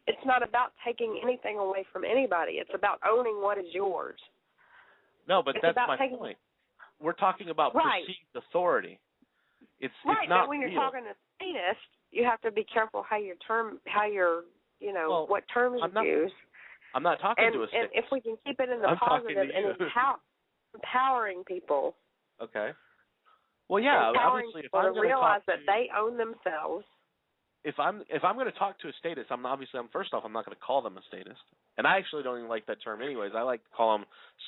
S17: it's not about taking anything away from anybody. It's about owning what is yours.
S12: No, but that's my point. We're talking about perceived authority. It's not
S17: but when you're
S12: real.
S17: talking to statists, you have to be careful what terms you use.
S12: I'm not talking to a statist.
S17: And if we can keep it in the positive and empowering people.
S12: Okay. Well, yeah, obviously, if I'm going to
S17: realize that they own themselves.
S12: If I'm going to talk to a statist, first off, I'm not going to call them a statist, and I actually don't even like that term, anyways. I like to call them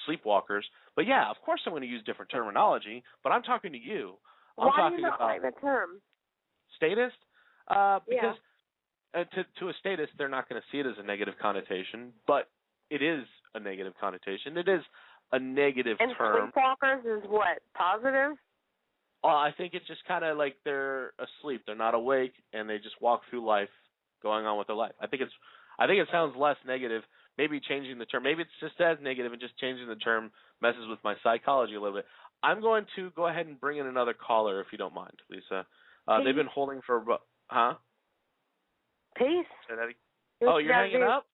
S12: sleepwalkers. But yeah, of course, I'm going to use different terminology. But I'm talking to you.
S17: Why do you not like the term
S12: statist? Because to a statist, they're not going to see it as a negative connotation, but it is a negative connotation. It is a negative term.
S17: And sleepwalkers is what, positive?
S12: I think it's just kind of like they're asleep. They're not awake, and they just walk through life, going on with their life. I think it sounds less negative. Maybe changing the term. Maybe it's just as negative, and just changing the term messes with my psychology a little bit. I'm going to go ahead and bring in another caller, if you don't mind, Lisa. They've been holding for
S17: Peace.
S12: Oh, you're hanging up?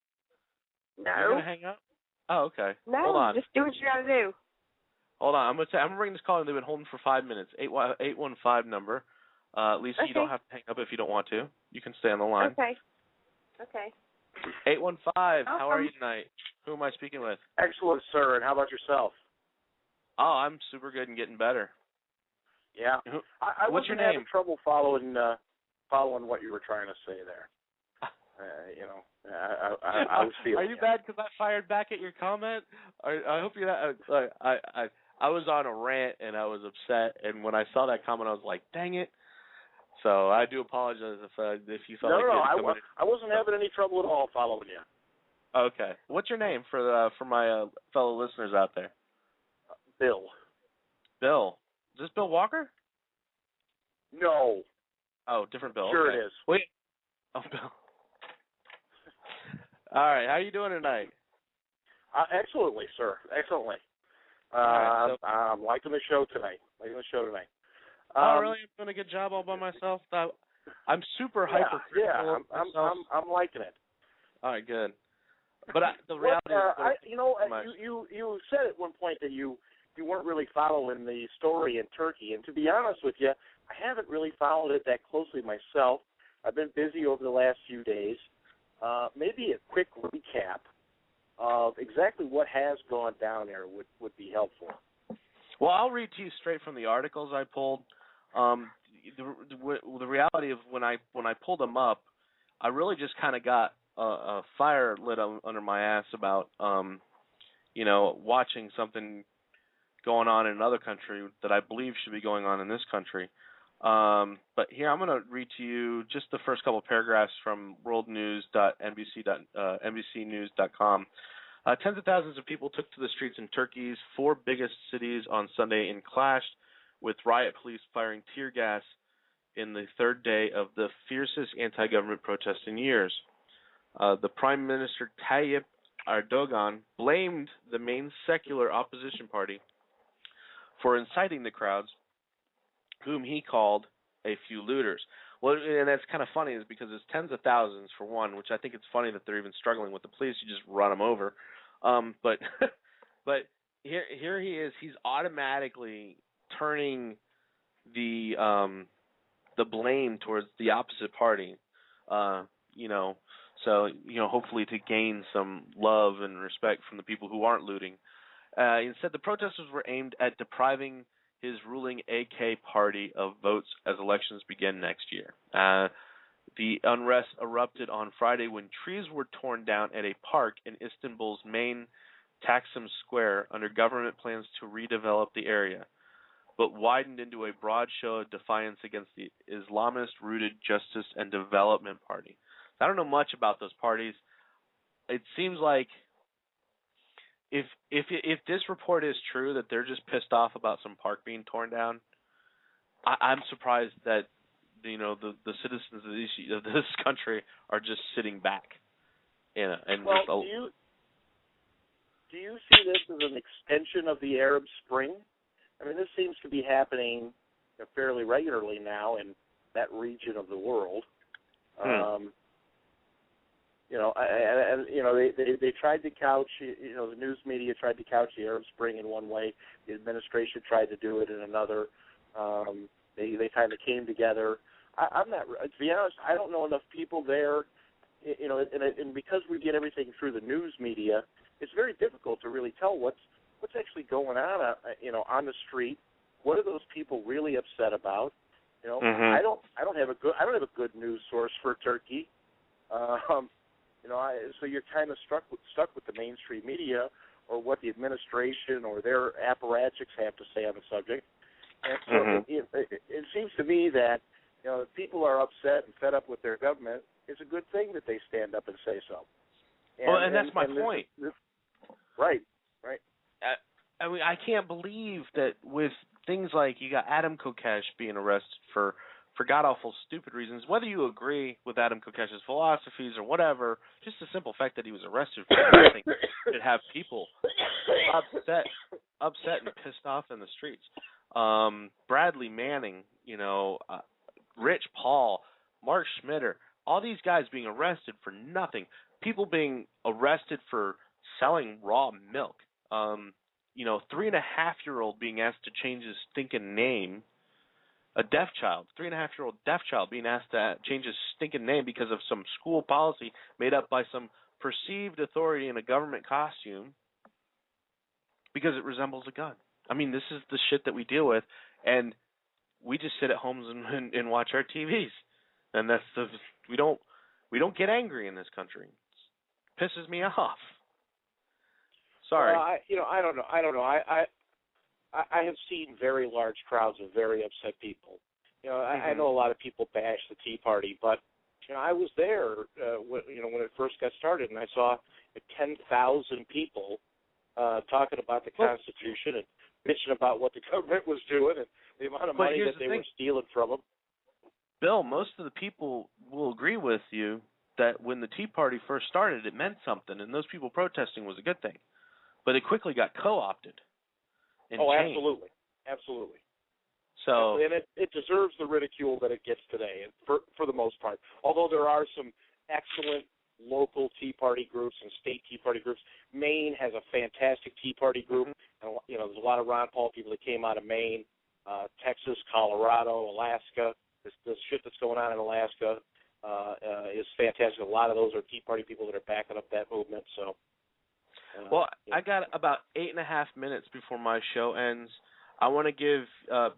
S17: No.
S12: You're going to hang up? Oh, okay.
S17: No,
S12: hold on.
S17: Just do what you got to do.
S12: Hold on. I'm going to bring this call in. They've been holding for 5 minutes. 815 number. Lisa, you don't have to hang up if you don't want to. You can stay on the line.
S17: Okay.
S12: 815, how are you tonight? Who am I speaking with?
S19: Excellent, sir. And how about yourself?
S12: Oh, I'm super good and getting better.
S19: Yeah. I
S12: What's your
S19: wasn't
S12: name?
S19: having trouble following what you were trying to say there. I was feeling.
S12: Are you bad because I fired back at your comment? I hope you're not. I was on a rant and I was upset, and when I saw that comment, I was like, "Dang it!" So I do apologize if you felt like
S19: I wasn't having any trouble at all following you.
S12: Okay. What's your name for my fellow listeners out there?
S19: Bill.
S12: Bill. Is this Bill Walker?
S19: No.
S12: Oh, different Bill.
S19: Sure
S12: okay.
S19: it is.
S12: Wait. Oh, Bill. All right. How are you doing tonight?
S19: Excellently, sir. Excellently. I'm liking the show tonight.
S12: Oh, really? I'm doing a good job all by myself. I'm super hypercritical.
S19: Yeah, I'm liking it.
S12: All right, good. But the reality is,
S19: you said at one point that you you weren't really following the story in Turkey. And to be honest with you, I haven't really followed it that closely myself. I've been busy over the last few days. Maybe a quick recap of exactly what has gone down there would be helpful.
S12: Well, I'll read to you straight from the articles I pulled. The reality of when I pulled them up, I really just kind of got a fire lit under my ass about watching something going on in another country that I believe should be going on in this country. But here I'm going to read to you just the first couple of paragraphs from worldnews.nbcnews.com. Tens of thousands of people took to the streets in Turkey's 4 biggest cities on Sunday and clashed with riot police firing tear gas in the third day of the fiercest anti-government protest in years. The Prime Minister Tayyip Erdogan blamed the main secular opposition party for inciting the crowds, whom he called a few looters. Well, and that's kind of funny, is because it's tens of thousands for one, which I think it's funny that they're even struggling with the police. You just run them over. But here he is. He's automatically turning the blame towards the opposite party. So hopefully to gain some love and respect from the people who aren't looting. Instead, the protesters were aimed at depriving his ruling AK party of votes as elections begin next year. The unrest erupted on Friday when trees were torn down at a park in Istanbul's main Taksim Square under government plans to redevelop the area, but widened into a broad show of defiance against the Islamist-rooted Justice and Development Party. I don't know much about those parties. It seems like if this report is true, that they're just pissed off about some park being torn down, I'm surprised that the citizens of this country are just sitting back. Do you see this as an extension of the Arab Spring? I mean, this seems to be happening fairly regularly now in that region of the world. They tried to couch, the news media tried to couch the Arab Spring in one way. The administration tried to do it in another. They kind of came together. I'm not, to be honest, I don't know enough people there, and because we get everything through the news media, it's very difficult to really tell what's actually going on, on the street. What are those people really upset about? I don't have a good news source for Turkey. So you're kind of stuck with the mainstream media or what the administration or their apparatchiks have to say on the subject. And so it seems to me that if people are upset and fed up with their government, it's a good thing that they stand up and say so. And that's my point. Right. I mean, I can't believe that with things like you got Adam Kokesh being arrested for god-awful stupid reasons, whether you agree with Adam Kokesh's philosophies or whatever, just the simple fact that he was arrested for nothing should have people upset and pissed off in the streets. Bradley Manning, Rich Paul, Mark Schmitter, all these guys being arrested for nothing. People being arrested for selling raw milk. 3.5-year-old being asked to change his stinking name. A deaf child, 3.5-year-old deaf child being asked to change his stinking name because of some school policy made up by some perceived authority in a government costume because it resembles a gun. I mean, this is the shit that we deal with, and we just sit at homes and watch our TVs, and we don't get angry in this country. It pisses me off. Sorry.
S19: I don't know. I have seen very large crowds of very upset people. I know a lot of people bash the Tea Party, but I was there when it first got started, and I saw 10,000 people talking about the Constitution and bitching about what the government was doing and the amount of money that they were stealing from them.
S12: Bill, most of the people will agree with you that when the Tea Party first started, it meant something, and those people protesting was a good thing. But it quickly got co-opted.
S19: Absolutely. So, and it deserves the ridicule that it gets today, for the most part. Although there are some excellent local Tea Party groups and state Tea Party groups. Maine has a fantastic Tea Party group. And, there's a lot of Ron Paul people that came out of Maine, Texas, Colorado, Alaska. The shit that's going on in Alaska is fantastic. A lot of those are Tea Party people that are backing up that movement. So,
S12: I got about 8.5 minutes before my show ends. I want to give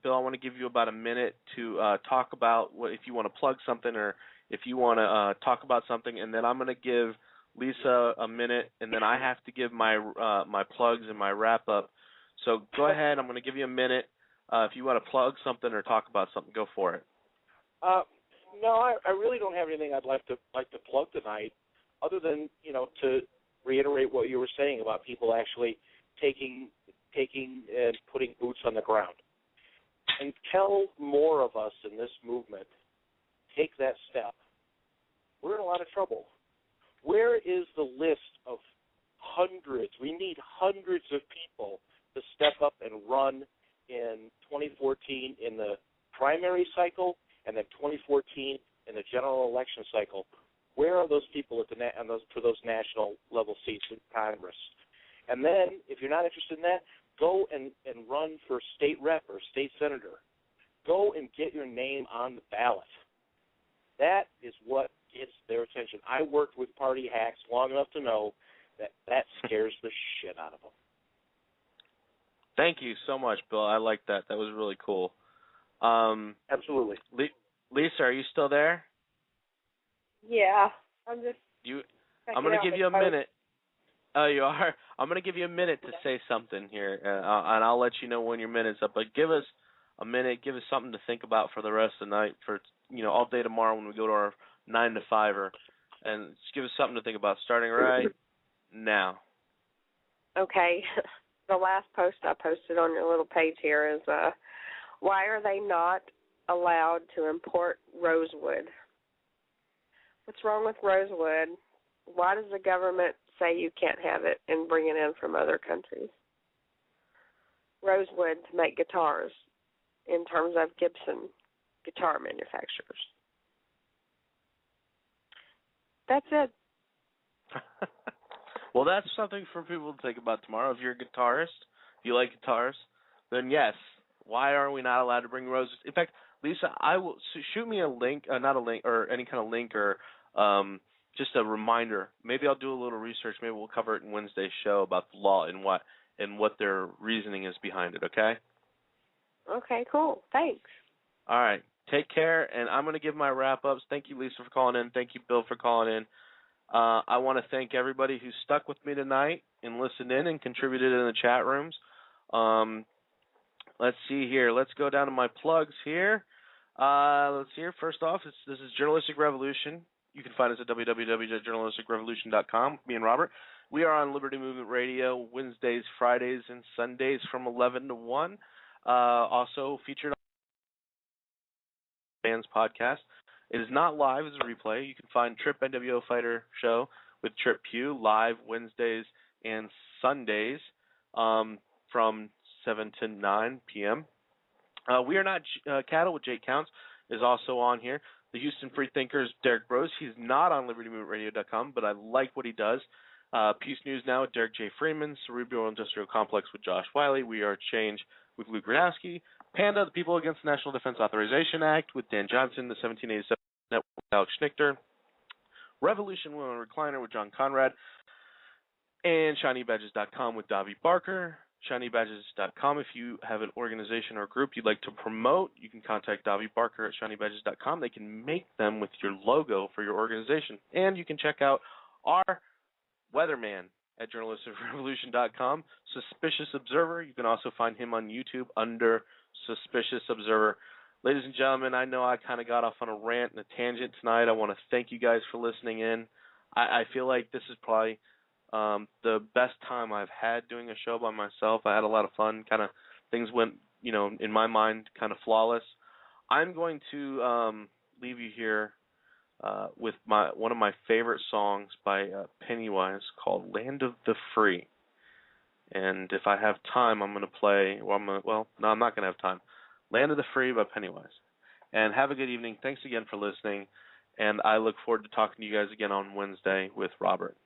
S12: Bill. I want to give you about a minute to talk about if you want to plug something or if you want to talk about something, and then I'm going to give Lisa a minute, and then I have to give my my plugs and my wrap up. So go ahead. I'm going to give you a minute. If you want to plug something or talk about something, go for it.
S19: No, I really don't have anything I'd like to plug tonight, other than to reiterate what you were saying about people actually taking and putting boots on the ground. Until more of us in this movement take that step, we're in a lot of trouble. Where is the list of hundreds? We need hundreds of people to step up and run in 2014 in the primary cycle and then 2014 in the general election cycle. Where are those people for those national level seats in Congress? And then, if you're not interested in that, go and run for state rep or state senator. Go and get your name on the ballot. That is what gets their attention. I worked with party hacks long enough to know that scares the shit out of them.
S12: Thank you so much, Bill. I like that. That was really cool.
S19: Absolutely.
S12: Lisa, are you still there?
S17: Yeah, I'm just.
S12: I'm going to give you a minute. Oh, you are? I'm going to give you a minute to say something here, and I'll let you know when your minute's up. But give us a minute. Give us something to think about for the rest of the night, for all day tomorrow when we go to our 9 to 5er, and just give us something to think about starting right now.
S17: Okay. The last post I posted on your little page here is, why are they not allowed to import rosewood? What's wrong with rosewood? Why does the government say you can't have it and bring it in from other countries? Rosewood to make guitars in terms of Gibson guitar manufacturers. That's it.
S12: Well, that's something for people to think about tomorrow. If you're a guitarist, if you like guitars, then yes, why are we not allowed to bring roses? In fact, Lisa, I will shoot me a link, not a link or any kind of link or just a reminder. Maybe I'll do a little research. Maybe we'll cover it in Wednesday's show about the law and what their reasoning is behind it, okay?
S17: Okay, cool. Thanks.
S12: All right. Take care, and I'm going to give my wrap-ups. Thank you, Lisa, for calling in. Thank you, Bill, for calling in. I want to thank everybody who stuck with me tonight and listened in and contributed in the chat rooms. Let's see here. Let's go down to my plugs here. Let's see here. First off, this is Journalistic Revolution. You can find us at www.journalisticrevolution.com, me and Robert. We are on Liberty Movement Radio Wednesdays, Fridays, and Sundays from 11 to 1. Also featured on Fans Podcast. It is not live, it's a replay. You can find Trip NWO Fighter Show with Trip Pugh live Wednesdays and Sundays from 7 to 9 p.m. We Are Not Cattle with Jake Counts is also on here. The Houston Free Thinkers, Derek Brose. He's not on LibertyMovementRadio.com, but I like what he does. Peace News Now with Derek J. Freeman. Cerebral Industrial Complex with Josh Wiley. We Are Change with Luke Radowski. Panda, the People Against the National Defense Authorization Act with Dan Johnson. The 1787 Network with Alex Schnichter. Revolution Women Recliner with John Conrad. And ShinyBadges.com with Davi Barker. ShinyBadges.com. If you have an organization or group you'd like to promote, you can contact Davi Barker at ShinyBadges.com. They can make them with your logo for your organization. And you can check out our weatherman at journalisticrevolution.com. Suspicious Observer. You can also find him on YouTube under Suspicious Observer. Ladies and gentlemen, I know I kind of got off on a rant and a tangent tonight. I want to thank you guys for listening in. I feel like this is probably the best time I've had doing a show by myself. I had a lot of fun. Kind of things went, in my mind, kind of flawless. I'm going to leave you here with one of my favorite songs by Pennywise called "Land of the Free." And if I have time, I'm going to play. No, I'm not going to have time. "Land of the Free" by Pennywise. And have a good evening. Thanks again for listening. And I look forward to talking to you guys again on Wednesday with Robert.